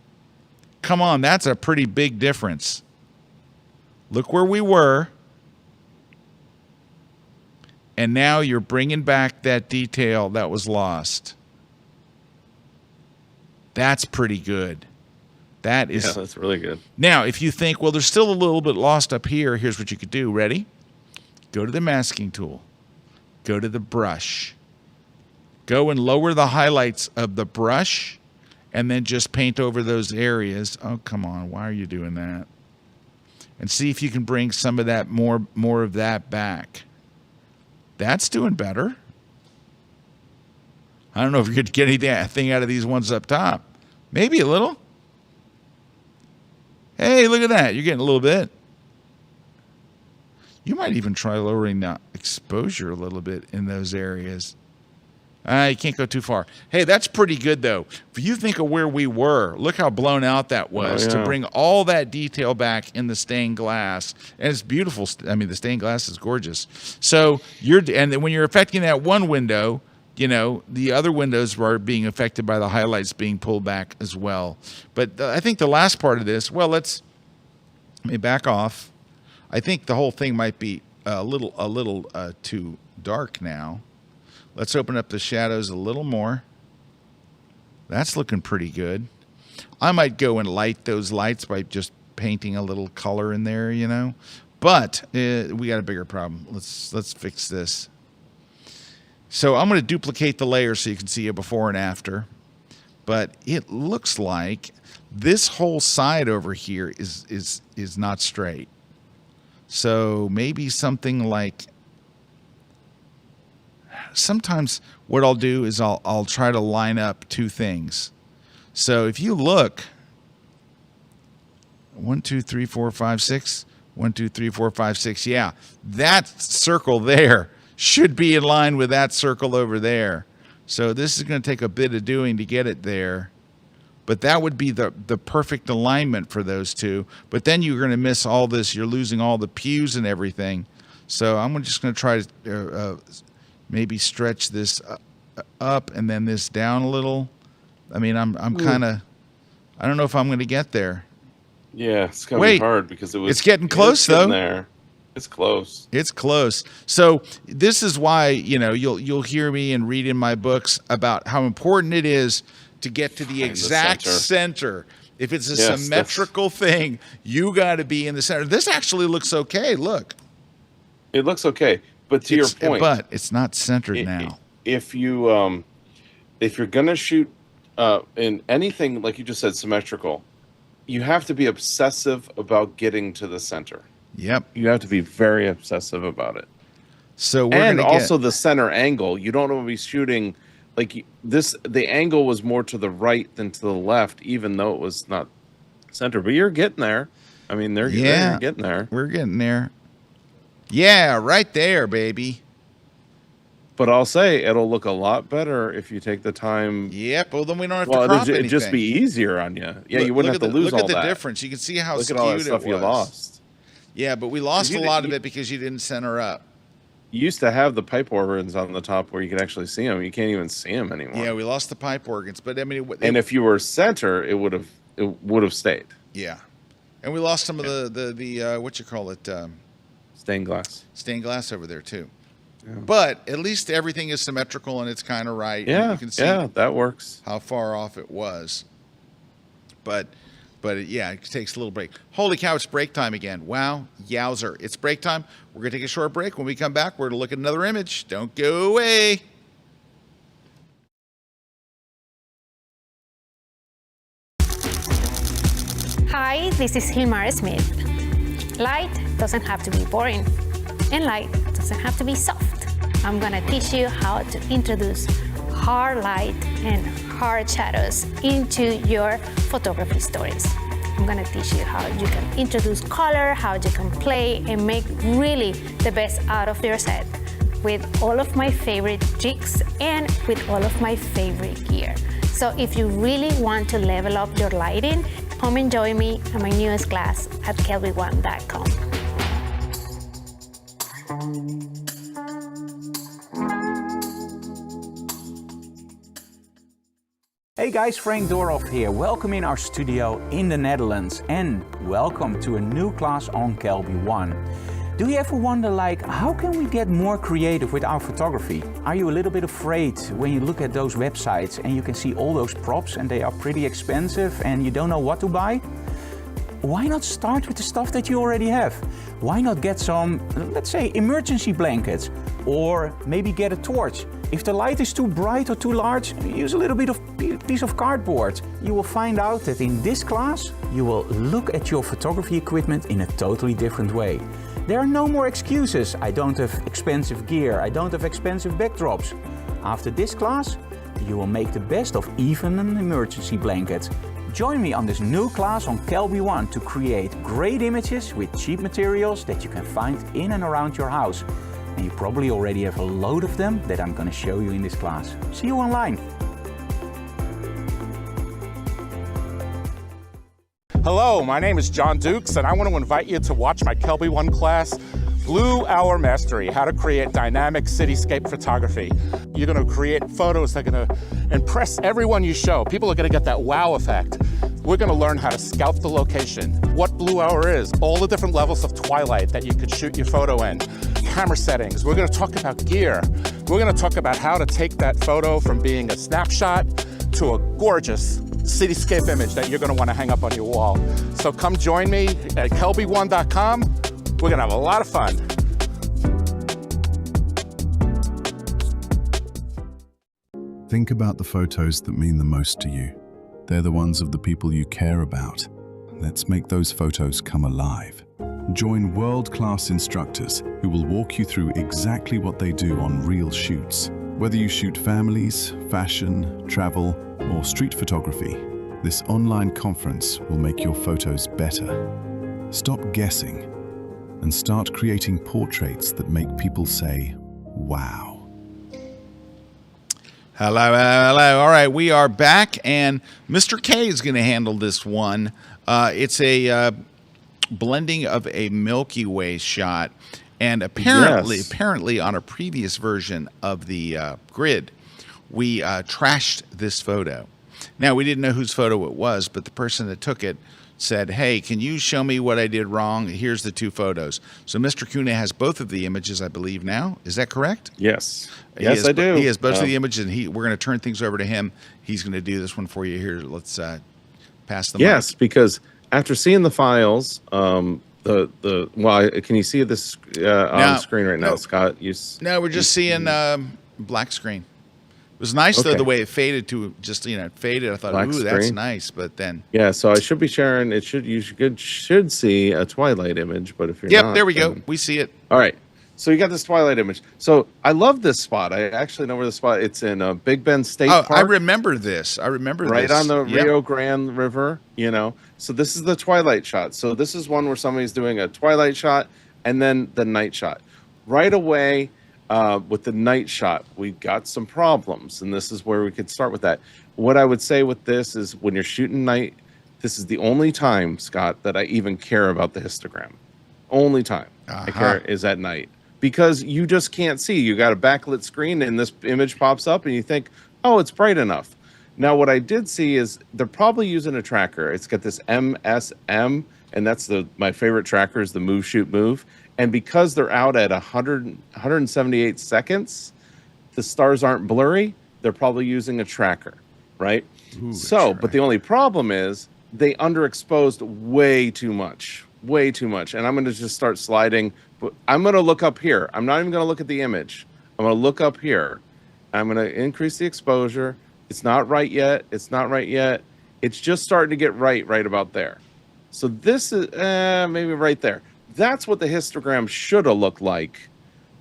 Come on, that's a pretty big difference. Look where we were. And now you're bringing back that detail that was lost. That's pretty good. That is. Yeah, that's really good. Now, if you think, well, there's still a little bit lost up here, here's what you could do. Ready? Go to the masking tool. Go to the brush. Go and lower the highlights of the brush and then just paint over those areas. Oh, come on. Why are you doing that? And see if you can bring some of that, more of that back. That's doing better. I don't know if you could get anything out of these ones up top. Maybe a little. Hey, look at that. You're getting a little bit. You might even try lowering the exposure a little bit in those areas. You can't go too far. Hey, that's pretty good, though. If you think of where we were, look how blown out that was to bring all that detail back in the stained glass. And it's beautiful. I mean, the stained glass is gorgeous. So and when you're affecting that one window, you know, the other windows are being affected by the highlights being pulled back as well. But I think the last part of this, well, let me back off. I think the whole thing might be a little too dark now. Let's open up the shadows a little more. That's looking pretty good. I might go and light those lights by just painting a little color in there, you know. But we got a bigger problem. Let's fix this. So I'm going to duplicate the layer so you can see a before and after. But it looks like this whole side over here is not straight. So maybe something like, sometimes what I'll do is I'll try to line up two things. So if you look, 1, 2, 3, 4, 5, 6, 1, 2, 3, 4, 5, 6. Yeah, that circle there should be in line with that circle over there. So this is going to take a bit of doing to get it there. But that would be the perfect alignment for those two. But then you're going to miss all this. You're losing all the pews and everything. So I'm just going to try to maybe stretch this up and then this down a little. I mean, I'm kind of, I don't know if I'm going to get there. Yeah, it's going to be hard because it's getting close though. There. It's close. It's close. So this is why, you know, you'll hear me and read in my books about how important it is to get to the exact center. If it's a symmetrical thing, you got to be in the center. This actually looks okay. Look. It looks okay, but to your point, but it's not centered now. If you're gonna shoot in anything like you just said, symmetrical, you have to be obsessive about getting to the center. Yep. You have to be very obsessive about it. So the center angle. You don't want to be shooting like this. The angle was more to the right than to the left, even though it was not center. But you're getting there. I mean, you're getting there. We're getting there. Yeah, right there, baby. But I'll say it'll look a lot better if you take the time. Yep. Well, then we don't have to crop anything. It'd just be easier on you. Yeah, you wouldn't have to lose all that. Look at the difference. You can see how skewed it was. Look at all that stuff you lost. Yeah, but we lost a lot of it because you didn't center up. You used to have the pipe organs on the top where you could actually see them. You can't even see them anymore. Yeah, we lost the pipe organs, but I mean, and if you were center, it would have stayed. Yeah, and we lost some of the what you call it, stained glass. Stained glass over there too. Yeah. But at least everything is symmetrical and it's kind of right. Yeah, you can see that works. How far off it was. But it takes a little break. Holy cow, it's break time again. Wow, yowzer. It's break time. We're going to take a short break. When we come back, we're going to look at another image. Don't go away. Hi, this is Hilmar Smith. Light doesn't have to be boring, and light doesn't have to be soft. I'm going to teach you how to introduce hard light and hard shadows into your photography stories. I'm going to teach you how you can introduce color, how you can play and make really the best out of your set with all of my favorite jigs and with all of my favorite gear. So if you really want to level up your lighting, Come and join me at my newest class at kelby1.com. Hey guys, Frank Dorhoff here. Welcome in our studio in the Netherlands and welcome to a new class on Kelby One. Do you ever wonder, like, how can we get more creative with our photography? Are you a little bit afraid when you look at those websites and you can see all those props and they are pretty expensive and you don't know what to buy? Why not start with the stuff that you already have? Why not get some, let's say, emergency blankets, or maybe get a torch? If the light is too bright or too large, use a little bit of piece of cardboard. You will find out that in this class, you will look at your photography equipment in a totally different way. There are no more excuses. I don't have expensive gear. I don't have expensive backdrops. After this class, you will make the best of even an emergency blanket. Join me on this new class on Kelby One to create great images with cheap materials that you can find in and around your house. And you probably already have a load of them that I'm going to show you in this class. See you online. Hello, my name is John Dukes, and I want to invite you to watch my Kelby One class, Blue Hour Mastery, how to create dynamic cityscape photography. You're going to create photos that are going to impress everyone you show. People are going to get that wow effect. We're going to learn how to scout the location, what Blue Hour is, all the different levels of twilight that you could shoot your photo in, camera settings. We're going to talk about gear. We're going to talk about how to take that photo from being a snapshot to a gorgeous cityscape image that you're going to want to hang up on your wall. So come join me at kelby1.com. We're going to have a lot of fun. Think about the photos that mean the most to you. They're the ones of the people you care about. Let's make those photos come alive. Join world-class instructors who will walk you through exactly what they do on real shoots. Whether you shoot families, fashion, travel, or street photography, this online conference will make your photos better. Stop guessing and start creating portraits that make people say, wow. Hello, hello. All right, we are back, and Mr. K is going to handle this one. It's a blending of a Milky Way shot, and apparently on a previous version of the grid, we trashed this photo. Now, we didn't know whose photo it was, but the person that took it said, hey, can you show me what I did wrong? Here's the two photos. So Mr. Kuna has both of the images, I believe, now. Is that correct? Yes. Yes, I do. He has both of the images, and we're going to turn things over to him. He's going to do this one for you here. Let's pass the mic. Yes, because after seeing the files, well, can you see this on screen right now, Scott? No, we're just seeing black screen. It was nice though the way it faded to just faded. I thought, black ooh, screen. That's nice. But then so I should be sharing. You should see a twilight image, but if you're not, there we go. We see it. All right. So you got this twilight image. So I love this spot. I actually know where the spot. It's in Big Bend State Park. I remember this. Right on the Rio Grande River. So this is the twilight shot. So this is one where somebody's doing a twilight shot and then the night shot. Right away. With the night shot, we've got some problems, and this is where we could start with that. What I would say with this is when you're shooting night, this is the only time, Scott, that I even care about the histogram. Only time I care is at night, because you just can't see. You got a backlit screen, and this image pops up, and you think, oh, it's bright enough. Now, what I did see is they're probably using a tracker. It's got this MSM, and that's my favorite tracker is the Move, Shoot, Move. And because they're out at 178 seconds, the stars aren't blurry. They're probably using a tracker, right? Ooh, but the only problem is they underexposed way too much. And I'm going to just start sliding. But I'm going to look up here. I'm not even going to look at the image. I'm going to look up here. I'm going to increase the exposure. It's not right yet. It's just starting to get right about there. So this is maybe right there. That's what the histogram should have looked like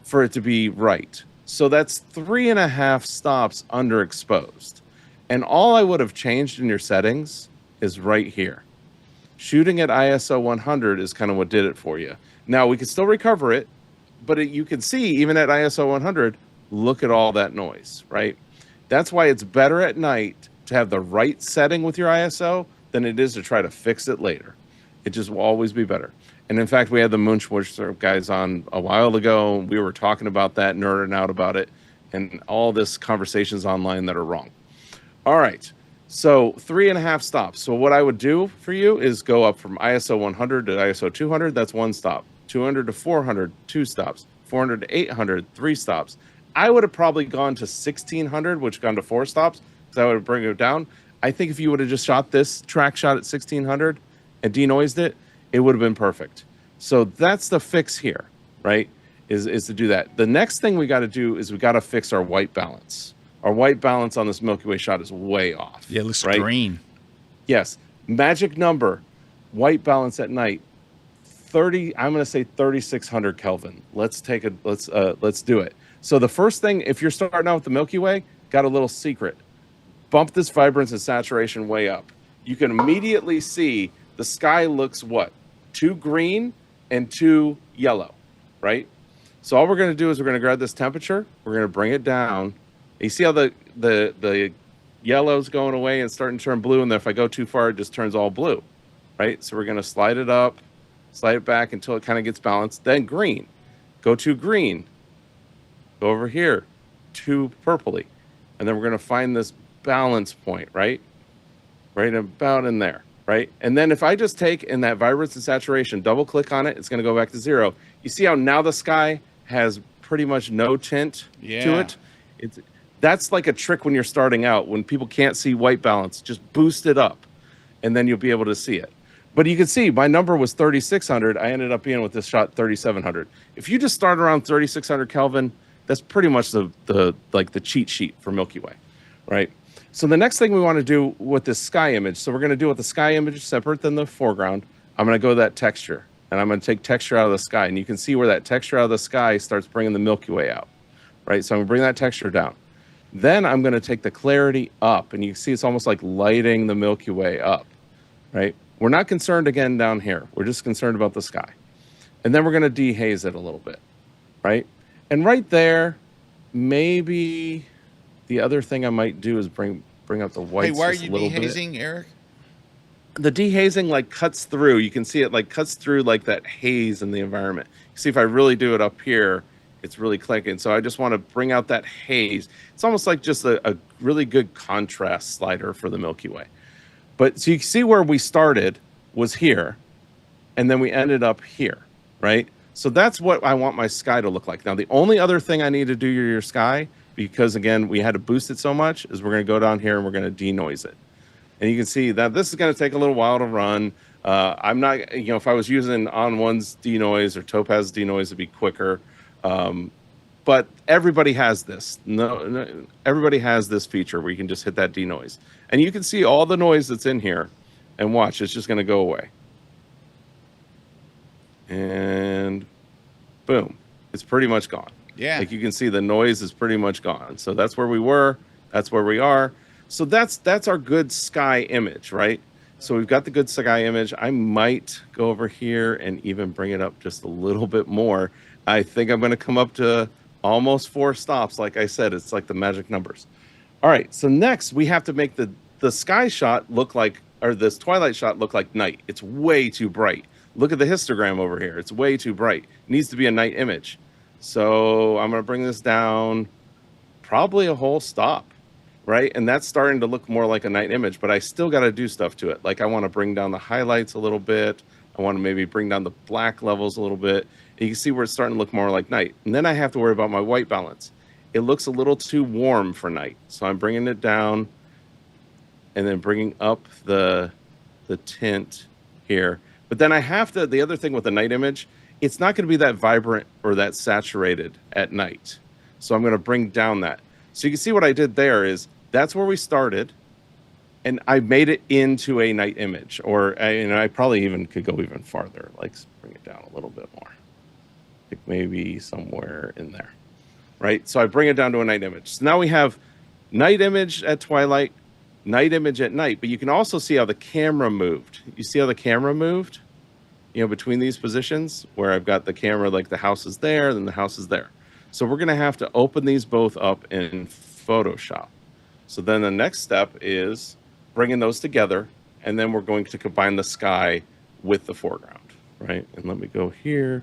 for it to be right. So that's 3.5 stops underexposed. And all I would have changed in your settings is right here. Shooting at ISO 100 is kind of what did it for you. Now, we can still recover it, but you can see, even at ISO 100, look at all that noise, right? That's why it's better at night to have the right setting with your ISO than it is to try to fix it later. It just will always be better. And in fact, we had the Munchwurster guys on a while ago. We were talking about that, nerding out about it, and all this conversations online that are wrong. All right, so 3.5 stops. So what I would do for you is go up from ISO 100 to ISO 200. That's 1 stop. 200 to 400, 2 stops. 400 to 800, 3 stops. I would have probably gone to 1600, which gone to 4 stops, because I would bring it down. I think if you would have just shot this track shot at 1600 and denoised it, it would have been perfect. So that's the fix here, right? Is to do that. The next thing we got to do is we got to fix our white balance. Our white balance on this Milky Way shot is way off. Yeah, it looks right? green. Yes. Magic number, white balance at night, 30. I'm going to say 3600 Kelvin. Let's do it. So the first thing, if you're starting out with the Milky Way, got a little secret. Bump this vibrance and saturation way up. You can immediately see the sky looks what? Too green and too yellow, right? So all we're going to do is we're going to grab this temperature. We're going to bring it down. You see how the yellow's going away and starting to turn blue, and then if I go too far, it just turns all blue, right? So we're going to slide it up, slide it back until it kind of gets balanced. Then green. Go to green. Go over here to purpley. And then we're going to find this balance point, right? Right about in there, right? And then if I just take in that vibrance and saturation, double click on it, it's going to go back to 0. You see how now the sky has pretty much no tint to it? That's like a trick when you're starting out. When people can't see white balance, just boost it up, and then you'll be able to see it. But you can see my number was 3600. I ended up being with this shot 3700. If you just start around 3600 Kelvin, that's pretty much the cheat sheet for Milky Way, right? So the next thing we want to do with this sky image, so we're going to do with the sky image separate than the foreground. I'm going to go to that texture, and I'm going to take texture out of the sky, and you can see where that texture out of the sky starts bringing the Milky Way out, right? So I'm going to bring that texture down. Then I'm going to take the clarity up, and you can see it's almost like lighting the Milky Way up, right? We're not concerned again down here. We're just concerned about the sky. And then we're going to dehaze it a little bit, right? And right there, maybe the other thing I might do is bring up the whites. Hey, why are just you a little dehazing, bit. Erik? The dehazing like cuts through. You can see it like cuts through like that haze in the environment. See, if I really do it up here, it's really clicking. So I just want to bring out that haze. It's almost like just a really good contrast slider for the Milky Way. But so you can see where we started was here, and then we ended up here, right? So that's what I want my sky to look like. Now, the only other thing I need to do to your sky, because again, we had to boost it so much, is we're going to go down here and we're going to denoise it. And you can see that this is going to take a little while to run. I'm not, if I was using On1's denoise or Topaz denoise, it'd be quicker. But everybody has this. No, everybody has this feature where you can just hit that denoise. And you can see all the noise that's in here. And watch, it's just going to go away. And boom, it's pretty much gone. Yeah. Like you can see the noise is pretty much gone. So that's where we were. That's where we are. So that's our good sky image, right? So we've got the good sky image. I might go over here and even bring it up just a little bit more. I think I'm going to come up to almost 4 stops. Like I said, it's like the magic numbers. All right. So next we have to make the sky shot look like, or this twilight shot look like night. It's way too bright. Look at the histogram over here. It's way too bright. It needs to be a night image. So I'm going to bring this down probably a whole stop, right? And that's starting to look more like a night image, but I still got to do stuff to it. Like I want to bring down the highlights a little bit. I want to maybe bring down the black levels a little bit. And you can see where it's starting to look more like night. And then I have to worry about my white balance. It looks a little too warm for night. So I'm bringing it down and then bringing up the tint here. But then I have to, the other thing with the night image, it's not going to be that vibrant or that saturated at night. So I'm going to bring down that. So you can see what I did there is that's where we started. And I made it into a night image. Or I probably even could go even farther. Like bring it down a little bit more. Like maybe somewhere in there. Right? So I bring it down to a night image. So now we have night image at twilight, night image at night. But you can also see how the camera moved. You see how the camera moved? Between these positions where I've got the camera, like the house is there, then the house is there. So we're going to have to open these both up in Photoshop. So then the next step is bringing those together and then we're going to combine the sky with the foreground, right? And let me go here,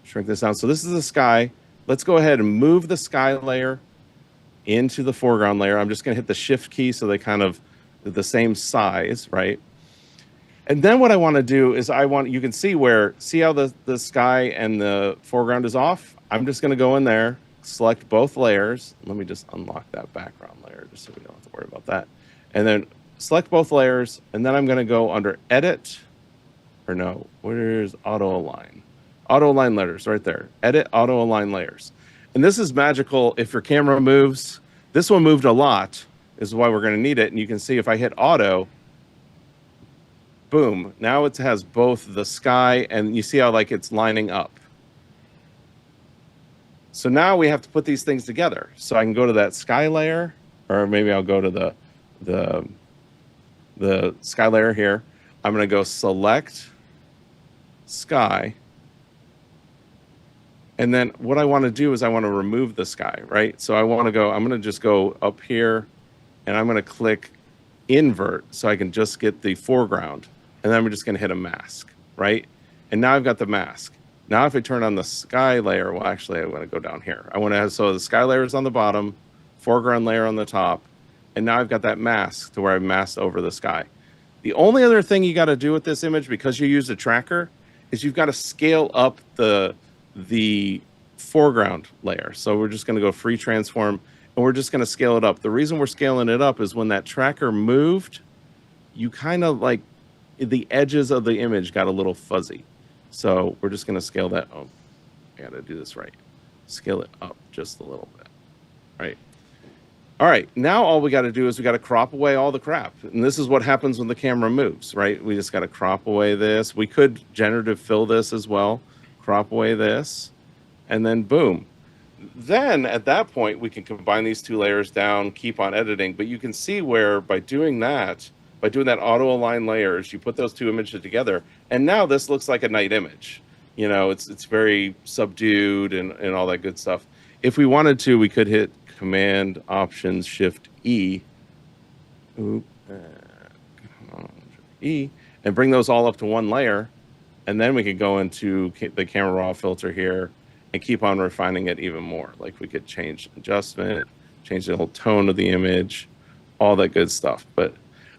shrink this down. So this is the sky. Let's go ahead and move the sky layer into the foreground layer. I'm just going to hit the shift key so they kind of the same size, right? And then what I want to do is you can see how the sky and the foreground is off? I'm just going to go in there, select both layers. Let me just unlock that background layer just so we don't have to worry about that. And then select both layers, and then I'm going to go under Edit, or no, where's Auto Align? Auto Align Layers, right there. Edit, Auto Align Layers. And this is magical if your camera moves. This one moved a lot, is why we're going to need it. And you can see if I hit Auto, boom, now it has both the sky, and you see how like it's lining up. So now we have to put these things together. So I can go to that sky layer, or maybe I'll go to the sky layer here. I'm going to go select sky. And then what I want to do is I want to remove the sky, right? So I'm going to just go up here, and I'm going to click invert so I can just get the foreground. And then I'm just going to hit a mask, right? And now I've got the mask. Now if I turn on the sky layer, well, actually I want to go down here. So the sky layer is on the bottom, foreground layer on the top, and now I've got that mask to where I've masked over the sky. The only other thing you got to do with this image, because you use a tracker, is you've got to scale up the foreground layer. So we're just going to go free transform, and we're just going to scale it up. The reason we're scaling it up is when that tracker moved, you kind of like the edges of the image got a little fuzzy. So we're just going to scale that. Oh, I got to do this right. Scale it up just a little bit. Right. All right. Now all we got to do is we got to crop away all the crap. And this is what happens when the camera moves, right? We just got to crop away this. We could generative fill this as well. Crop away this. And then boom. Then at that point, we can combine these two layers down, keep on editing. But you can see where by doing that auto align layers, you put those two images together, and now this looks like a night image. You know, it's very subdued and all that good stuff. If we wanted to, we could hit Command Option Shift E, and bring those all up to one layer, and then we could go into the camera raw filter here and keep on refining it even more. Like we could change adjustment, change the whole tone of the image, all that good stuff. But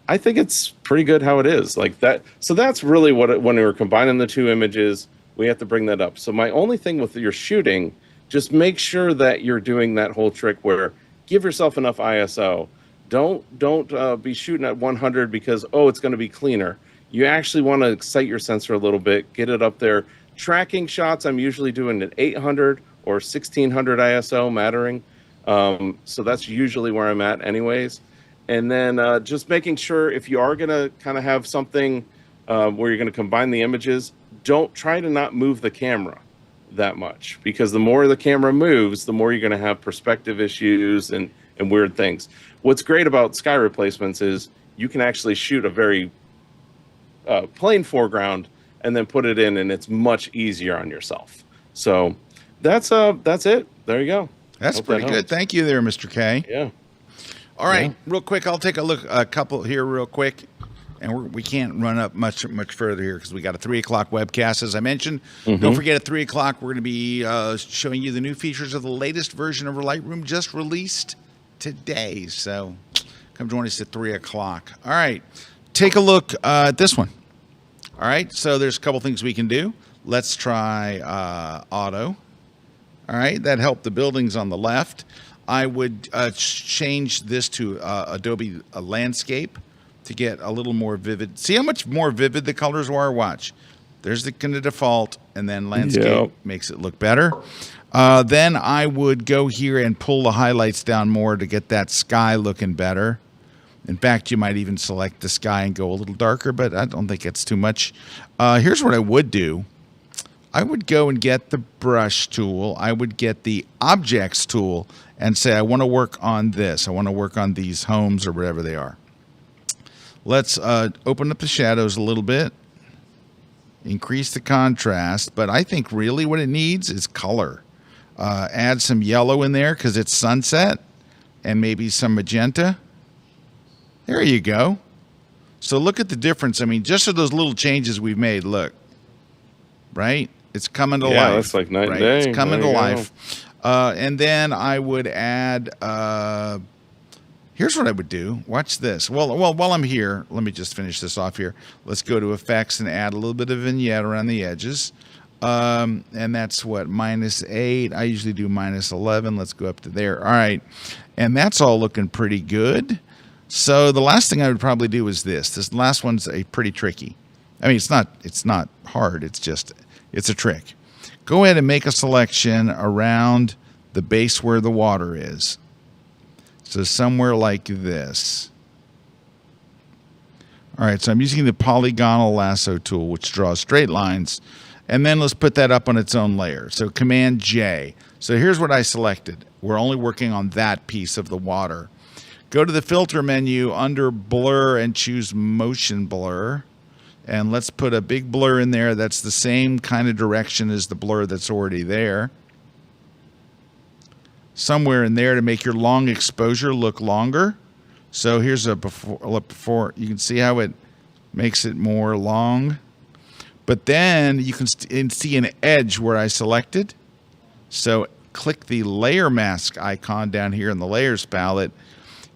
I think it's pretty good how it is like that. So that's really when we were combining the two images, we have to bring that up. So my only thing with your shooting, just make sure that you're doing that whole trick where give yourself enough ISO. Don't be shooting at 100 because, oh, it's going to be cleaner. You actually want to excite your sensor a little bit, get it up there. Tracking shots, I'm usually doing at 800 or 1600 ISO mattering. So that's usually where I'm at anyways. And then just making sure if you are going to kind of have something where you're going to combine the images, don't try to not move the camera that much, because the more the camera moves, the more you're going to have perspective issues and weird things. What's great about sky replacements is you can actually shoot a very plain foreground and then put it in, and it's much easier on yourself. So that's it. There you go. That's pretty good. Thank you there, Mr. K. Yeah. All right, real quick, I'll take a couple here real quick, and we can't run up much further here because we got a 3 o'clock webcast, as I mentioned. Don't forget, at 3 o'clock, we're going to be showing you the new features of the latest version of Lightroom just released today. So come join us at 3 o'clock. All right, take a look at this one. All right, so there's a couple things we can do. Let's try auto. All right, that helped the buildings on the left. I would change this to Adobe Landscape to get a little more vivid. See how much more vivid the colors are? Watch. There's the kind of default, and then Landscape makes it look better. Then I would go here and pull the highlights down more to get that sky looking better. In fact, you might even select the sky and go a little darker, but I don't think it's too much. Here's what I would do. I would go and get the brush tool. I would get the objects tool and say, I want to work on this. I want to work on these homes or whatever they are. Let's open up the shadows a little bit. Increase the contrast. But I think really what it needs is color. Add some yellow in there because it's sunset, and maybe some magenta. There you go. So look at the difference. I mean, just for those little changes we've made, look, right? It's coming to life. Yeah, that's like night and day. It's coming to life. And then I would add, here's what I would do. Watch this. Well, while I'm here, let me just finish this off here. Let's go to effects and add a little bit of vignette around the edges. And that's what, -8. I usually do -11. Let's go up to there. All right. And that's all looking pretty good. So the last thing I would probably do is this. This last one's pretty tricky. I mean, it's not hard. It's a trick. Go ahead and make a selection around the base where the water is. So somewhere like this. All right, so I'm using the polygonal lasso tool, which draws straight lines. And then let's put that up on its own layer. So Command J. So here's what I selected. We're only working on that piece of the water. Go to the filter menu under blur and choose motion blur. And let's put a big blur in there that's the same kind of direction as the blur that's already there. Somewhere in there to make your long exposure look longer. So here's a before. You can see how it makes it more long. But then you can see an edge where I selected. So click the layer mask icon down here in the layers palette.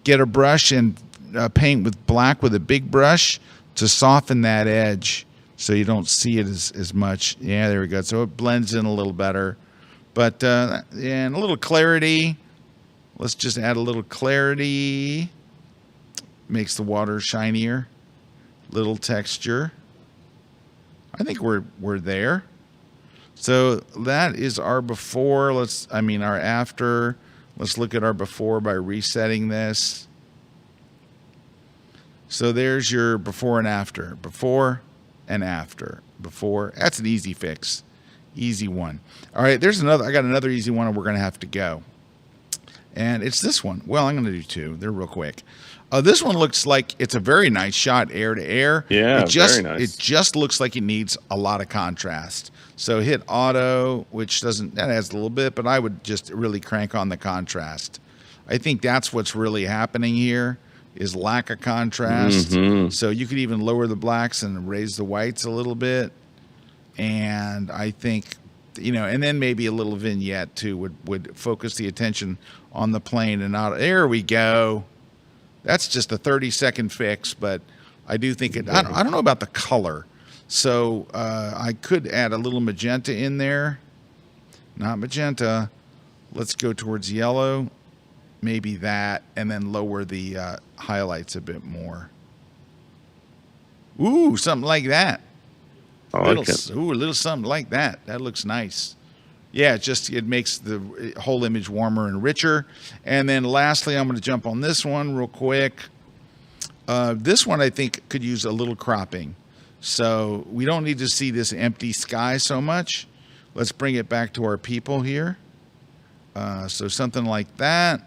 Get a brush and paint with black with a big brush to soften that edge so you don't see it as much. Yeah, there we go. So it blends in a little better. But, and a little clarity. Let's just add a little clarity. Makes the water shinier. Little texture. I think we're there. So that is our before. Our after. Let's look at our before by resetting this. So there's your before and after. Before and after. Before. That's an easy fix. Easy one. All right, there's another. I got another easy one, and we're going to have to go. And it's this one. Well, I'm going to do two. They're real quick. This one looks like it's a very nice shot, air to air. Yeah, very nice. It just looks like it needs a lot of contrast. So hit auto, which that adds a little bit, but I would just really crank on the contrast. I think that's what's really happening here is lack of contrast. Mm-hmm. So you could even lower the blacks and raise the whites a little bit. And I think, and then maybe a little vignette too would focus the attention on the plane and not. There we go. That's just a 30-second fix, but I do think I don't know about the color. So I could add a little magenta in there. Not magenta. Let's go towards yellow. Maybe that, and then lower the highlights a bit more. Ooh, something like that. I like it. Ooh, a little something like that. That looks nice. Yeah, it makes the whole image warmer and richer. And then lastly, I'm going to jump on this one real quick. This one I think could use a little cropping. So we don't need to see this empty sky so much. Let's bring it back to our people here. So something like that.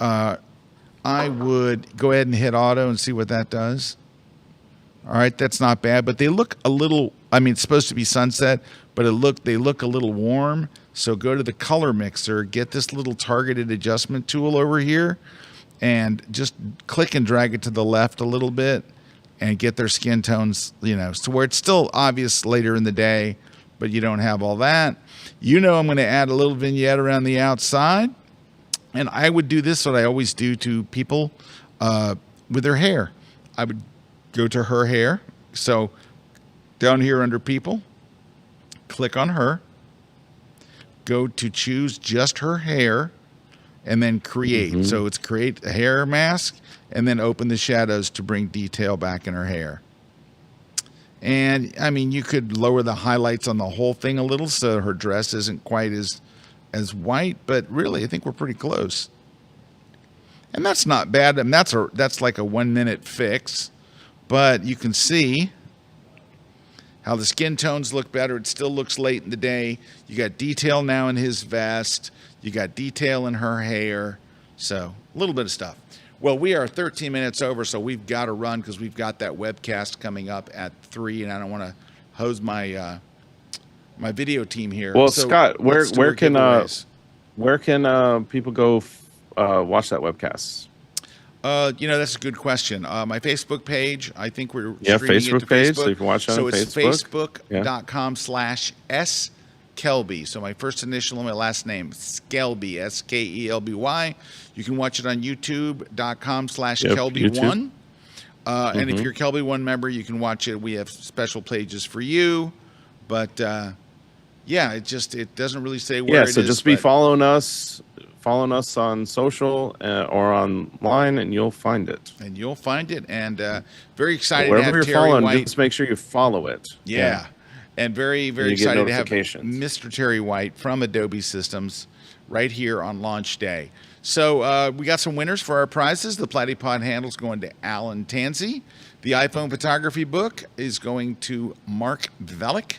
I would go ahead and hit auto and see what that does. All right, that's not bad, but they look a little, it's supposed to be sunset, but they look a little warm. So go to the color mixer, get this little targeted adjustment tool over here, and just click and drag it to the left a little bit and get their skin tones, so where it's still obvious later in the day, but you don't have all that. I'm going to add a little vignette around the outside, and I would do this, what I always do to people with their hair. I would go to her hair. So down here under people, click on her, go to choose just her hair, and then create. Mm-hmm. So it's create a hair mask, and then open the shadows to bring detail back in her hair. And you could lower the highlights on the whole thing a little so her dress isn't quite as white, but really I think we're pretty close. And that's not bad. That's like a 1 minute fix. But you can see how the skin tones look better. It still looks late in the day. You got detail now in his vest. You got detail in her hair. So a little bit of stuff. Well, we are 13 minutes over, so we've got to run because we've got that webcast coming up at 3, and I don't want to hose my my video team here. Well, so Scott, where can people go watch that webcast? That's a good question. My Facebook page, I think we're streaming Facebook it to page, Facebook. so you can watch it so on it's Facebook. facebook.com/skelby. So my first initial and my last name, Skelby, Skelby. You can watch it on youtube.com/Kelby1. And if you're a Kelby One member, you can watch it. We have special pages for you. But it doesn't really say where it is. So just be following us on social or online, and you'll find it. And very excited Wherever to have you're Terry following, White. just make sure you follow it. Yeah. And very, very You get excited to have notifications. Mr. Terry White from Adobe Systems right here on launch day. So we got some winners for our prizes. The Platypod handle's going to Alan Tansey. The iPhone photography book is going to Mark Velick.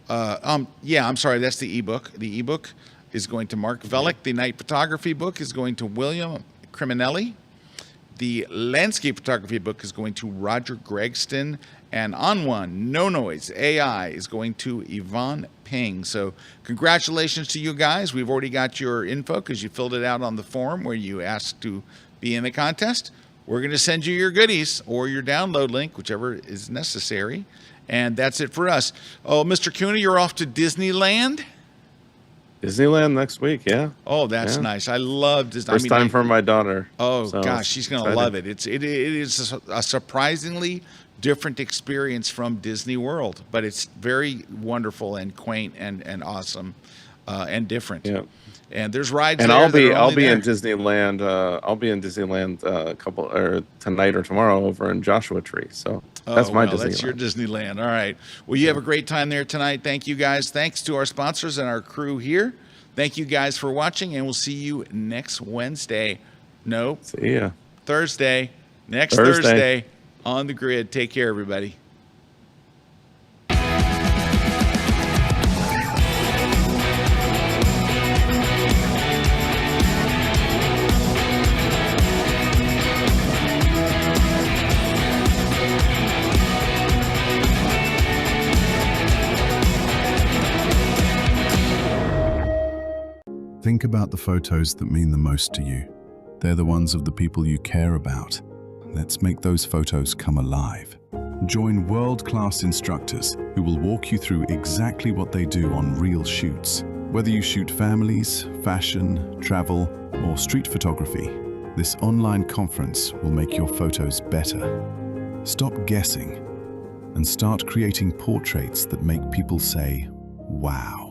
I'm sorry, that's the ebook. The ebook is going to Mark Velick. The night photography book is going to William Criminelli. The landscape photography book is going to Roger Gregston. And on one, No Noise AI is going to Yvonne Ping. So congratulations to you guys. We've already got your info because you filled it out on the form where you asked to be in the contest. We're going to send you your goodies or your download link, whichever is necessary. And that's it for us. Oh, Mr. Kuna, you're off to Disneyland? Disneyland next week, yeah. Oh, that's nice. I love Disney. First time for my daughter. Oh, gosh, she's going to love it. It is a surprisingly different experience from Disney World, but it's very wonderful and quaint and awesome and different. Yeah. And there's rides and there. I'll be in Disneyland. I'll be in Disneyland tonight or tomorrow over in Joshua Tree. So that's my Disneyland. That's your Disneyland. All right. Well, you have a great time there tonight. Thank you guys. Thanks to our sponsors and our crew here. Thank you guys for watching, and we'll see you next Wednesday. No. See ya. Thursday. Next Thursday on the grid. Take care, everybody. Think about the photos that mean the most to you. They're the ones of the people you care about. Let's make those photos come alive. Join world-class instructors who will walk you through exactly what they do on real shoots. Whether you shoot families, fashion, travel, or street photography, this online conference will make your photos better. Stop guessing and start creating portraits that make people say, wow.